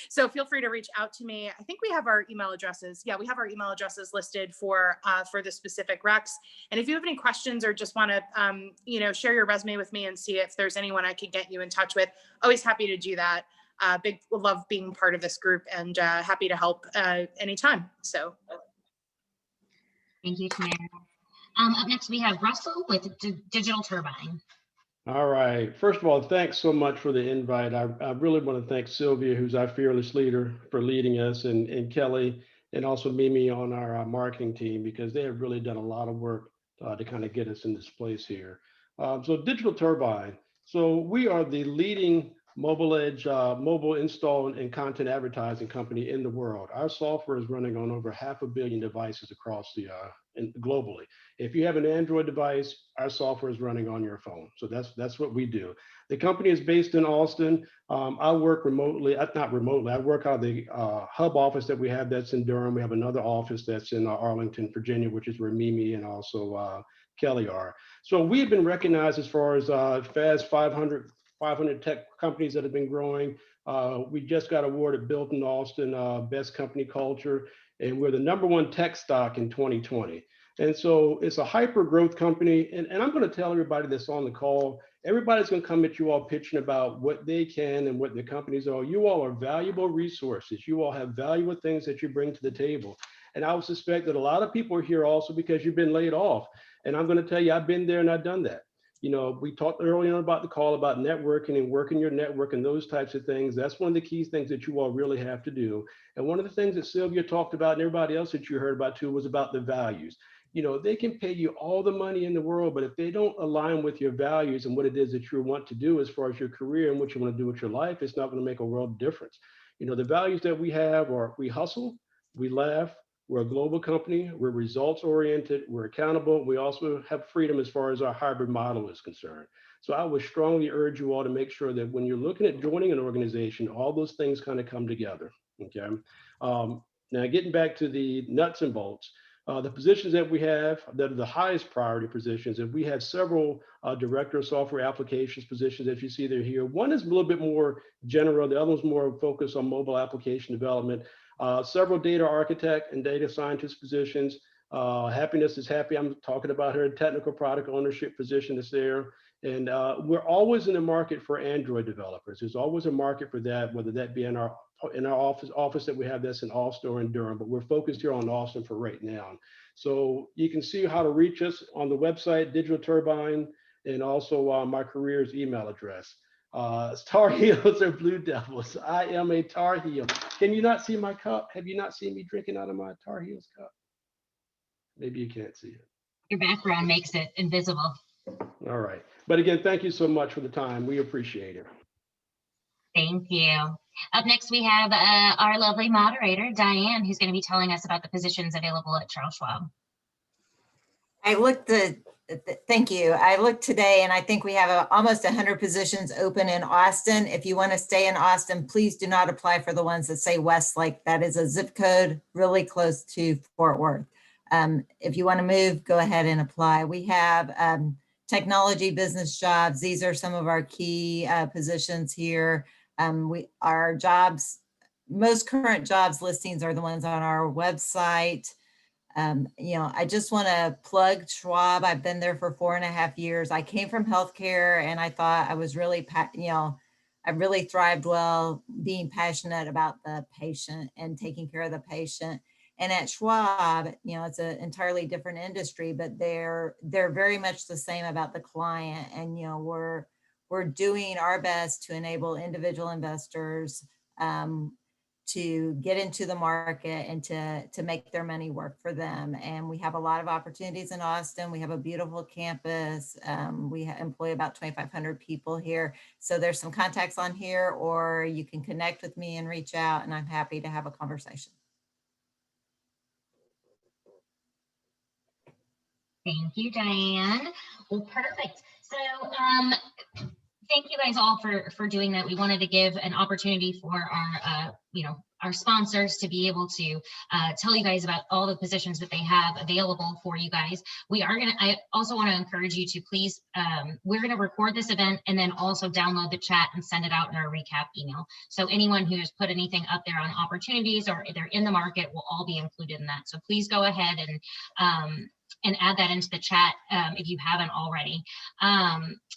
So feel free to reach out to me. I think we have our email addresses. Yeah, we have our email addresses listed for the specific recs. And if you have any questions or just want to, share your resume with me and see if there's anyone I could get you in touch with, always happy to do that. Love being part of this group and happy to help anytime. So. Thank you, Tamara. Up next, we have Russell with Digital Turbine. All right. First of all, thanks so much for the invite. I really want to thank Sylvia, who's our fearless leader, for leading us, and Kelly, and also Mimi on our marketing team, because they have really done a lot of work to kind of get us in this place here. So Digital Turbine. So we are the leading mobile edge, mobile install and content advertising company in the world. Our software is running on over 500 million devices across the globally. If you have an Android device, our software is running on your phone. So that's what we do. The company is based in Austin. I work remotely, not remotely, I work out of the hub office that we have that's in Durham. We have another office that's in Arlington, Virginia, which is where Mimi and also Kelly are. So we've been recognized as far as Fast 500 tech companies that have been growing. We just got awarded Built in Austin Best Company Culture, and we're the #1 tech stock in 2020. And so it's a hyper growth company. And I'm going to tell everybody that's on the call, everybody's going to come at you all pitching about what they can and what their companies are. You all are valuable resources. You all have valuable things that you bring to the table. And I would suspect that a lot of people are here also because you've been laid off. And I'm going to tell you, I've been there and I've done that. We talked earlier about the call about networking and working your network and those types of things. That's one of the key things that you all really have to do. And one of the things that Sylvia talked about and everybody else that you heard about too was about the values. They can pay you all the money in the world, but if they don't align with your values and what it is that you want to do as far as your career and what you want to do with your life, it's not going to make a world of difference. The values that we have are we hustle, we laugh, we're a global company, we're results oriented, we're accountable. We also have freedom as far as our hybrid model is concerned. So I would strongly urge you all to make sure that when you're looking at joining an organization, all those things kind of come together, okay? Now getting back to the nuts and bolts, the positions that we have that are the highest priority positions, and we have several director of software applications positions that you see there here. One is a little bit more general, the other one's more focused on mobile application development. Several data architect and data scientist positions. Happiness is happy. I'm talking about her technical product ownership position is there. And we're always in the market for Android developers. There's always a market for that, whether that be in our office that we have that's in Austin or in Durham, but we're focused here on Austin for right now. So you can see how to reach us on the website, Digital Turbine, and also my career's email address. Tar Heels or Blue Devils. I am a Tar Heel. Can you not see my cup? Have you not seen me drinking out of my Tar Heels cup? Maybe you can't see it. Your background makes it invisible. All right. But again, thank you so much for the time. We appreciate it. Thank you. Up next, we have our lovely moderator, Diane, who's going to be telling us about the positions available at Charles Schwab. Thank you. I looked today and I think we have almost 100 positions open in Austin. If you want to stay in Austin, please do not apply for the ones that say Westlake. That is a zip code really close to Fort Worth. If you want to move, go ahead and apply. We have technology business jobs. These are some of our key positions here. Our jobs, most current jobs listings are the ones on our website. I just want to plug Schwab. I've been there for 4.5 years. I came from healthcare and I thought I was really, I really thrived well being passionate about the patient and taking care of the patient. And at Schwab, it's an entirely different industry, but they're very much the same about the client. And, we're doing our best to enable individual investors to get into the market and to make their money work for them. And we have a lot of opportunities in Austin. We have a beautiful campus. We employ about 2,500 people here. So there's some contacts on here, or you can connect with me and reach out, and I'm happy to have a conversation. Thank you, Diane. Well, perfect. So thank you guys all for doing that. We wanted to give an opportunity for our, our sponsors to be able to tell you guys about all the positions that they have available for you guys. I also want to encourage you to please, we're going to record this event and then also download the chat and send it out in our recap email. So anyone who has put anything up there on opportunities or they're in the market will all be included in that. So please go ahead and add that into the chat if you haven't already.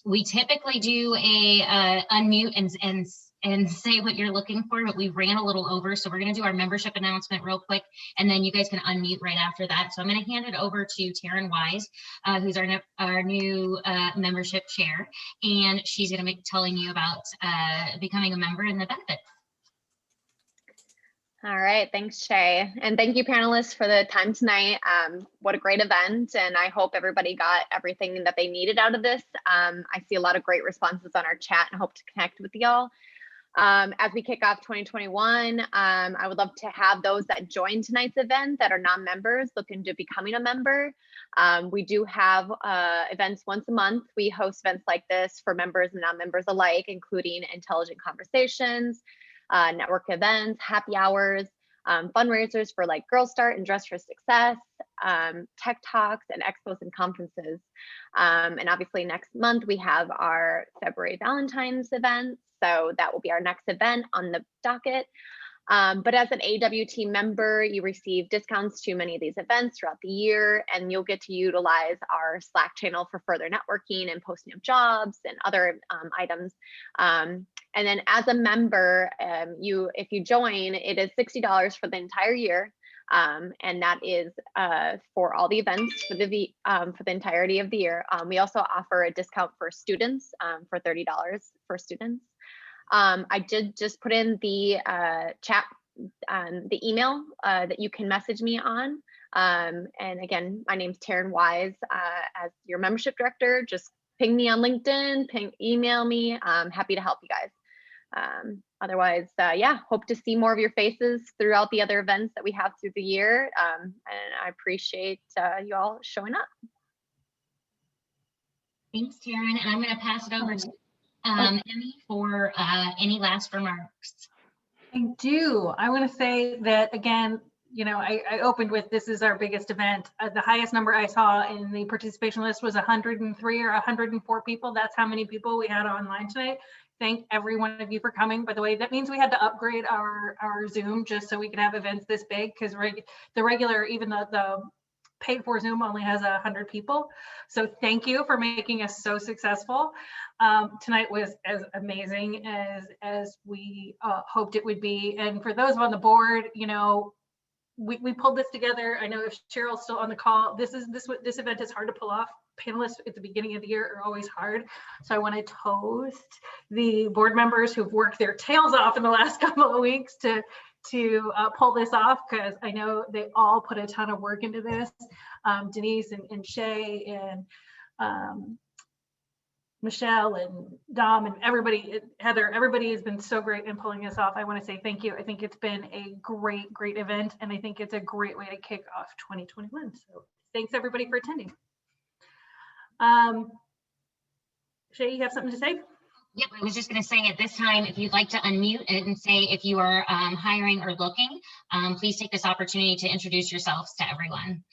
We typically do a unmute and say what you're looking for, but we ran a little over, so we're going to do our membership announcement real quick, and then you guys can unmute right after that. So I'm going to hand it over to Taryn Wise, who's our new membership chair, and she's going to be telling you about becoming a member and the benefits. All right, thanks, Shay. And thank you, panelists, for the time tonight. What a great event. And I hope everybody got everything that they needed out of this. I see a lot of great responses on our chat and hope to connect with y'all. As we kick off 2021, I would love to have those that join tonight's event that are non-members look into becoming a member. We do have events once a month. We host events like this for members and non-members alike, including intelligent conversations, network events, happy hours, fundraisers for like Girl Start and Dress for Success, tech talks and expos and conferences. And obviously next month we have our February Valentine's event. So that will be our next event on the docket. But as an AWT member, you receive discounts to many of these events throughout the year, and you'll get to utilize our Slack channel for further networking and posting of jobs and other items. And then as a member, if you join, it is $60 for the entire year. And that is for all the events for the entirety of the year. We also offer a discount for students for $30 for students. I did just put in the chat, the email that you can message me on. And again, my name's Taryn Wise. As your membership director, just ping me on LinkedIn, email me. I'm happy to help you guys. Otherwise, yeah, hope to see more of your faces throughout the other events that we have through the year. And I appreciate you all showing up. Thanks, Taryn. And I'm going to pass it over to Emmy for any last remarks. I do. I want to say that again, I opened with, this is our biggest event. The highest number I saw in the participation list was 103 or 104 people. That's how many people we had online tonight. Thank every one of you for coming. By the way, that means we had to upgrade our Zoom just so we could have events this big, because the regular, even the paid for Zoom only has 100 people. So thank you for making us so successful. Tonight was as amazing as we hoped it would be. And for those on the board, we pulled this together. I know if Cheryl's still on the call, this event is hard to pull off. Panelists at the beginning of the year are always hard. So I want to toast the board members who've worked their tails off in the last couple of weeks to pull this off, because I know they all put a ton of work into this. Denise and Shay and Michelle and Dom and everybody, Heather, everybody has been so great in pulling this off. I want to say thank you. I think it's been a great event, and I think it's a great way to kick off 2021. So thanks everybody for attending. Shay, you have something to say? Yep, I was just going to say at this time, if you'd like to unmute and say if you are hiring or looking, please take this opportunity to introduce yourselves to everyone.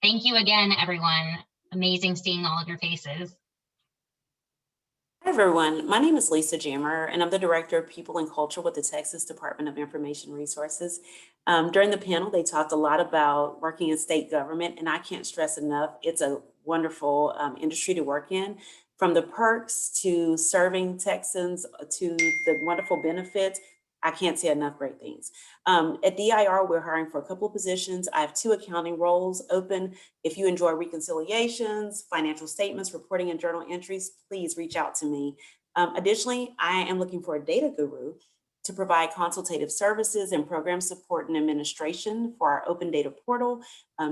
Thank you again, everyone. Amazing seeing all of your faces. Hi, everyone. My name is Lisa Jammer, and I'm the Director of People and Culture with the Texas Department of Information Resources. During the panel, they talked a lot about working in state government, and I can't stress enough, it's a wonderful industry to work in. From the perks to serving Texans to the wonderful benefits, I can't say enough great things. At DIR, we're hiring for a couple of positions. I have 2 accounting roles open. If you enjoy reconciliations, financial statements, reporting, and journal entries, please reach out to me. Additionally, I am looking for a data guru. to provide consultative services and program support and administration for our open data portal.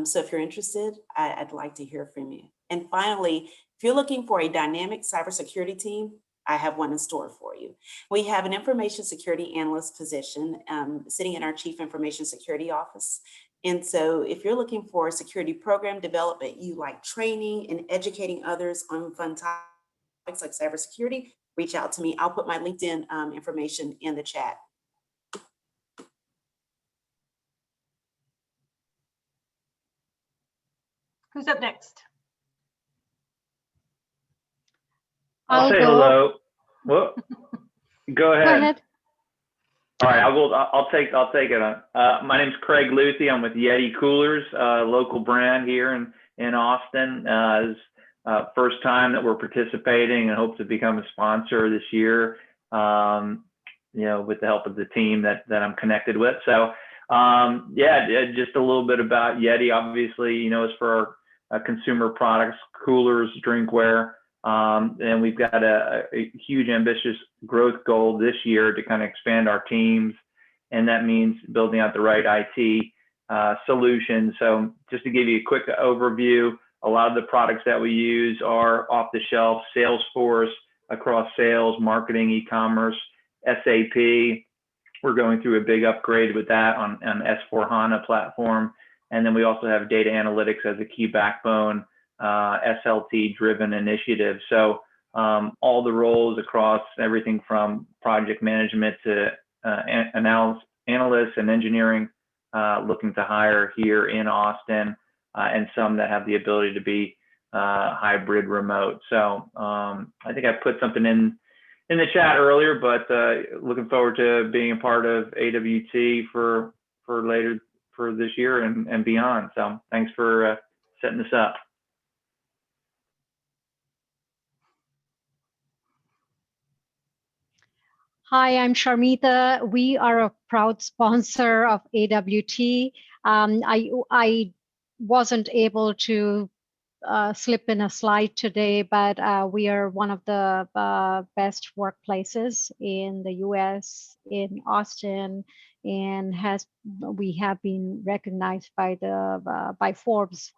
So if you're interested, I'd like to hear from you. And finally, if you're looking for a dynamic cybersecurity team, I have one in store for you. We have an information security analyst position sitting in our Chief Information Security Office. And so if you're looking for a security program development, you like training and educating others on fun topics like cybersecurity, reach out to me. I'll put my LinkedIn information in the chat. Who's up next? I'll say hello. Well, go ahead. Go ahead. All right, I'll take it on. My name's Craig Luthi. I'm with Yeti Coolers, a local brand here in Austin. It's first time that we're participating and hope to become a sponsor this year. With the help of the team that I'm connected with. So just a little bit about Yeti. Obviously, it's for our consumer products, coolers, drinkware. And we've got a huge ambitious growth goal this year to kind of expand our teams. And that means building out the right IT solutions. So just to give you a quick overview, a lot of the products that we use are off the shelf, Salesforce across sales, marketing, e-commerce, SAP. We're going through a big upgrade with that on S/4HANA platform. And then we also have data analytics as a key backbone, SLT driven initiative. So all the roles across everything from project management to analysts and engineering looking to hire here in Austin, and some that have the ability to be hybrid remote. So I think I put something in the chat earlier, but looking forward to being a part of AWT for later for this year and beyond. So thanks for setting this up. Hi, I'm Sarmita. We are a proud sponsor of AWT. I wasn't able to slip in a slide today, but we are one of the best workplaces in the US, in Austin, and we have been recognized by Forbes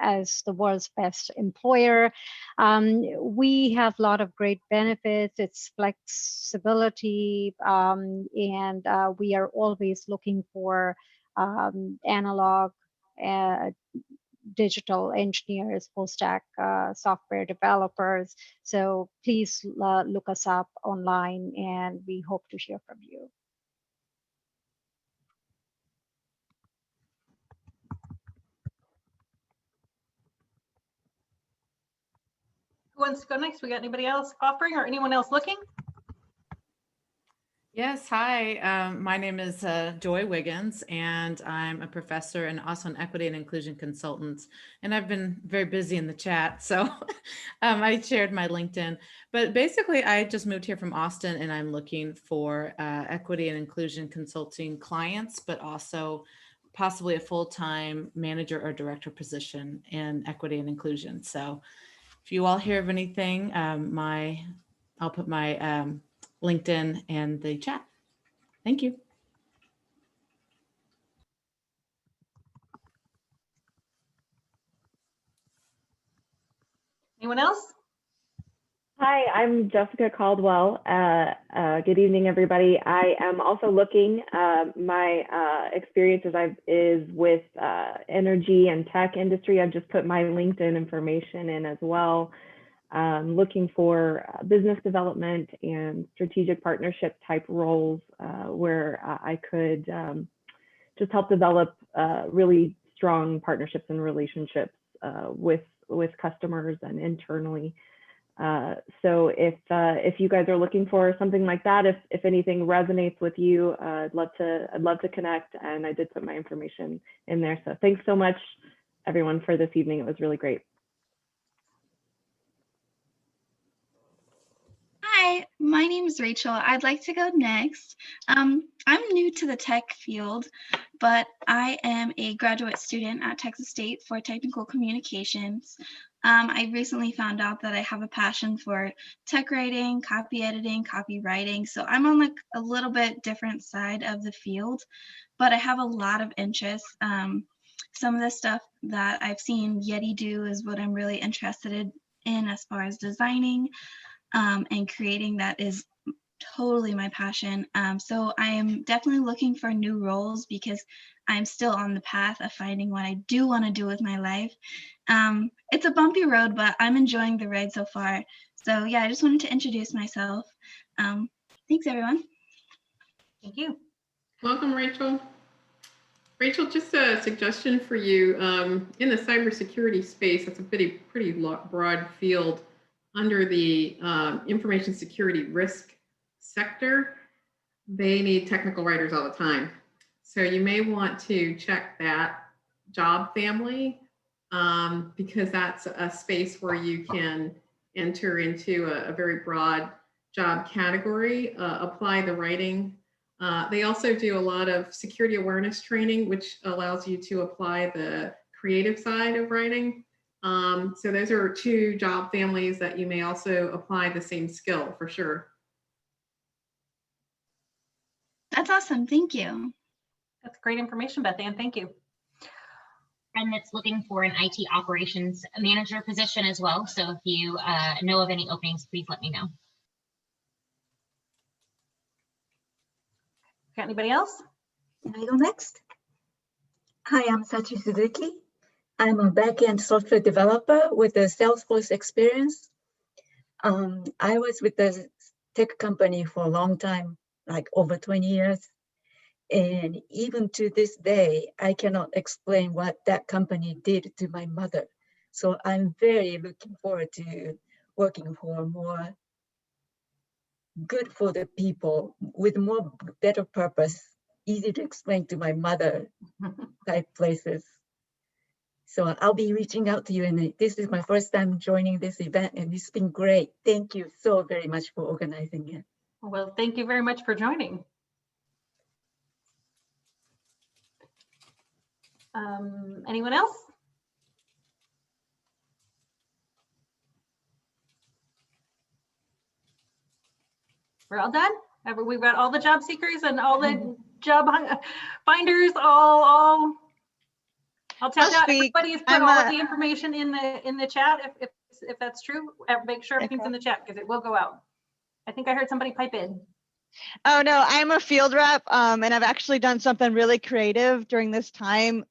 as the world's best employer. We have a lot of great benefits. It's flexibility, and we are always looking for analog, digital engineers, full stack software developers. So please look us up online, and we hope to hear from you. Who wants to go next? We got anybody else offering or anyone else looking? Yes, hi. My name is Joy Wiggins, and I'm a professor and also an equity and inclusion consultant. And I've been very busy in the chat, so I shared my LinkedIn. But basically, I just moved here from Austin, and I'm looking for equity and inclusion consulting clients, but also possibly a full-time manager or director position in equity and inclusion. So if you all hear of anything, I'll put my LinkedIn and the chat. Thank you. Anyone else? Hi, I'm Jessica Caldwell. Good evening, everybody. I am also looking, my experience is with energy and tech industry. I've just put my LinkedIn information in as well. Looking for business development and strategic partnership type roles where I could just help develop really strong partnerships and relationships with customers and internally. So if you guys are looking for something like that, if anything resonates with you, I'd love to connect, and I did put my information in there. So thanks so much, everyone, for this evening. It was really great. Hi, my name is Rachel. I'd like to go next. I'm new to the tech field, but I am a graduate student at Texas State for technical communications. I recently found out that I have a passion for tech writing, copy editing, copywriting. So I'm on like a little bit different side of the field, but I have a lot of interests. Some of the stuff that I've seen Yeti do is what I'm really interested in as far as designing and creating. That is totally my passion. So I am definitely looking for new roles because I'm still on the path of finding what I do want to do with my life. It's a bumpy road, but I'm enjoying the ride so far. So yeah, I just wanted to introduce myself. Thanks, everyone. Thank you. Welcome, Rachel. Rachel, just a suggestion for you. In the cybersecurity space, that's a pretty broad field. Under the information security risk sector, they need technical writers all the time. So you may want to check that job family because that's a space where you can enter into a very broad job category, apply the writing. They also do a lot of security awareness training, which allows you to apply the creative side of writing. So those are two job families that you may also apply the same skill for sure. That's awesome. Thank you. That's great information, Beth Ann. Thank you. Friend that's looking for an IT operations manager position as well. So if you know of any openings, please let me know. Got anybody else? Can I go next? Hi, I'm Sachi Suzuki. I'm a back-end software developer with a Salesforce experience. I was with the tech company for a long time, like over 20 years. And even to this day, I cannot explain what that company did to my mother. So I'm very looking forward to working for more good for the people with more better purpose, easy to explain to my mother type places. So I'll be reaching out to you, and this is my first time joining this event, and it's been great. Thank you so very much for organizing it. Well, thank you very much for joining. Anyone else? We're all done? We've got all the job seekers and all the job finders, I'll tell you, everybody's put all of the information in the chat if that's true. Make sure everything's in the chat because it will go out. I think I heard somebody pipe in. Oh no, I'm a field rep and I've actually done something really creative during this time.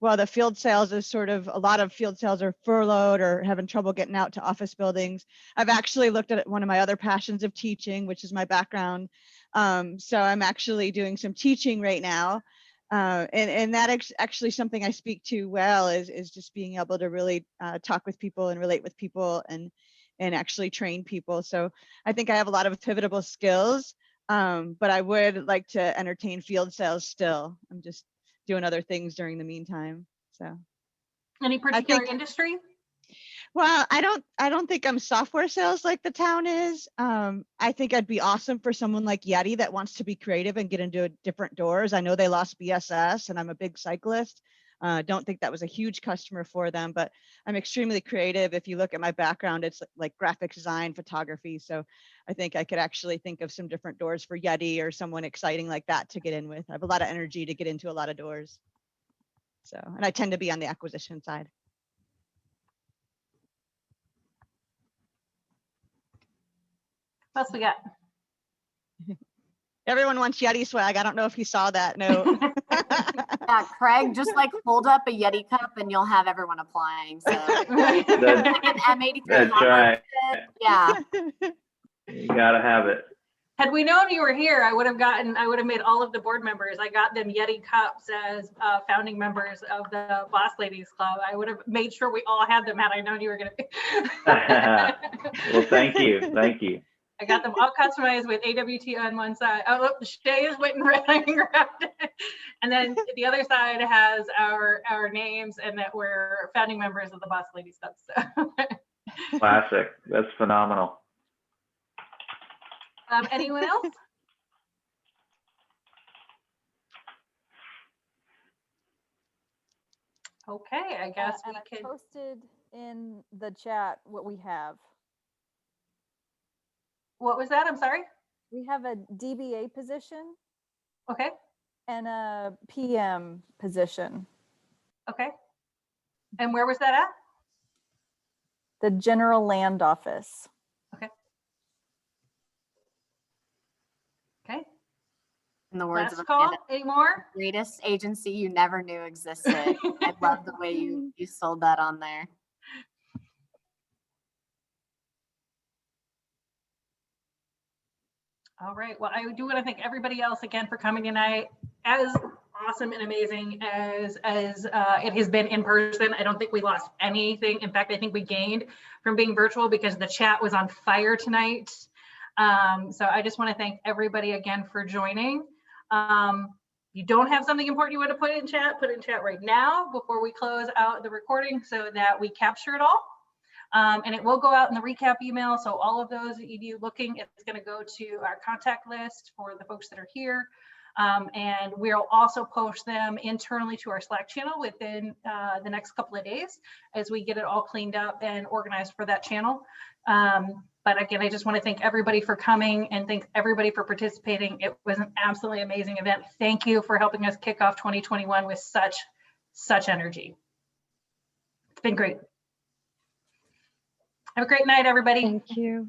Well, the field sales is sort of, a lot of field sales are furloughed or having trouble getting out to office buildings. I've actually looked at one of my other passions of teaching, which is my background. So I'm actually doing some teaching right now. And that actually something I speak to well is just being able to really talk with people and relate with people and actually train people. So I think I have a lot of pivotable skills, but I would like to entertain field sales still. I'm just doing other things during the meantime. So any particular industry? Well, I don't think I'm software sales like the town is. I think I'd be awesome for someone like Yeti that wants to be creative and get into different doors. I know they lost BSS and I'm a big cyclist. Don't think that was a huge customer for them, but I'm extremely creative. If you look at my background, it's like graphic design, photography. So I think I could actually think of some different doors for Yeti or someone exciting like that to get in with. I have a lot of energy to get into a lot of doors. So, and I tend to be on the acquisition side. What else we got? Everyone wants Yeti swag. I don't know if you saw that. No. Yeah, Craig, just like hold up a Yeti cup and you'll have everyone applying. So That's right. Yeah. You gotta have it. Had we known you were here, I would have made all of the board members. I got them Yeti cups as founding members of the Boss Ladies Club. I would have made sure we all had them had I known you were going to be. Well, thank you. Thank you. I got them all customized with AWT on one side. Oh, look, Shay is waiting right and grabbed it. And then the other side has our names and that we're founding members of the Boss Ladies Club. So. Classic. That's phenomenal. Anyone else? Okay, I guess we and I can. posted in the chat what we have. What was that? I'm sorry. We have a DBA position. Okay. And a PM position. Okay. And where was that at? The General Land Office. Okay. Okay. In the words Last of call. Amanda, Any more? greatest agency you never knew existed. I love the way you sold that on there. All right. Well, I do want to thank everybody else again for coming tonight. As awesome and amazing as it has been in person, I don't think we lost anything. In fact, I think we gained from being virtual because the chat was on fire tonight. So I just want to thank everybody again for joining. You don't have something important you want to put in chat right now before we close out the recording so that we capture it all. And it will go out in the recap email. So all of those of you looking, it's going to go to our contact list for the folks that are here. And we'll also post them internally to our Slack channel within the next couple of days as we get it all cleaned up and organized for that channel. But again, I just want to thank everybody for coming and thank everybody for participating. It was an absolutely amazing event. Thank you for helping us kick off 2021 with such energy. It's been great. Have a great night, everybody. Thank you.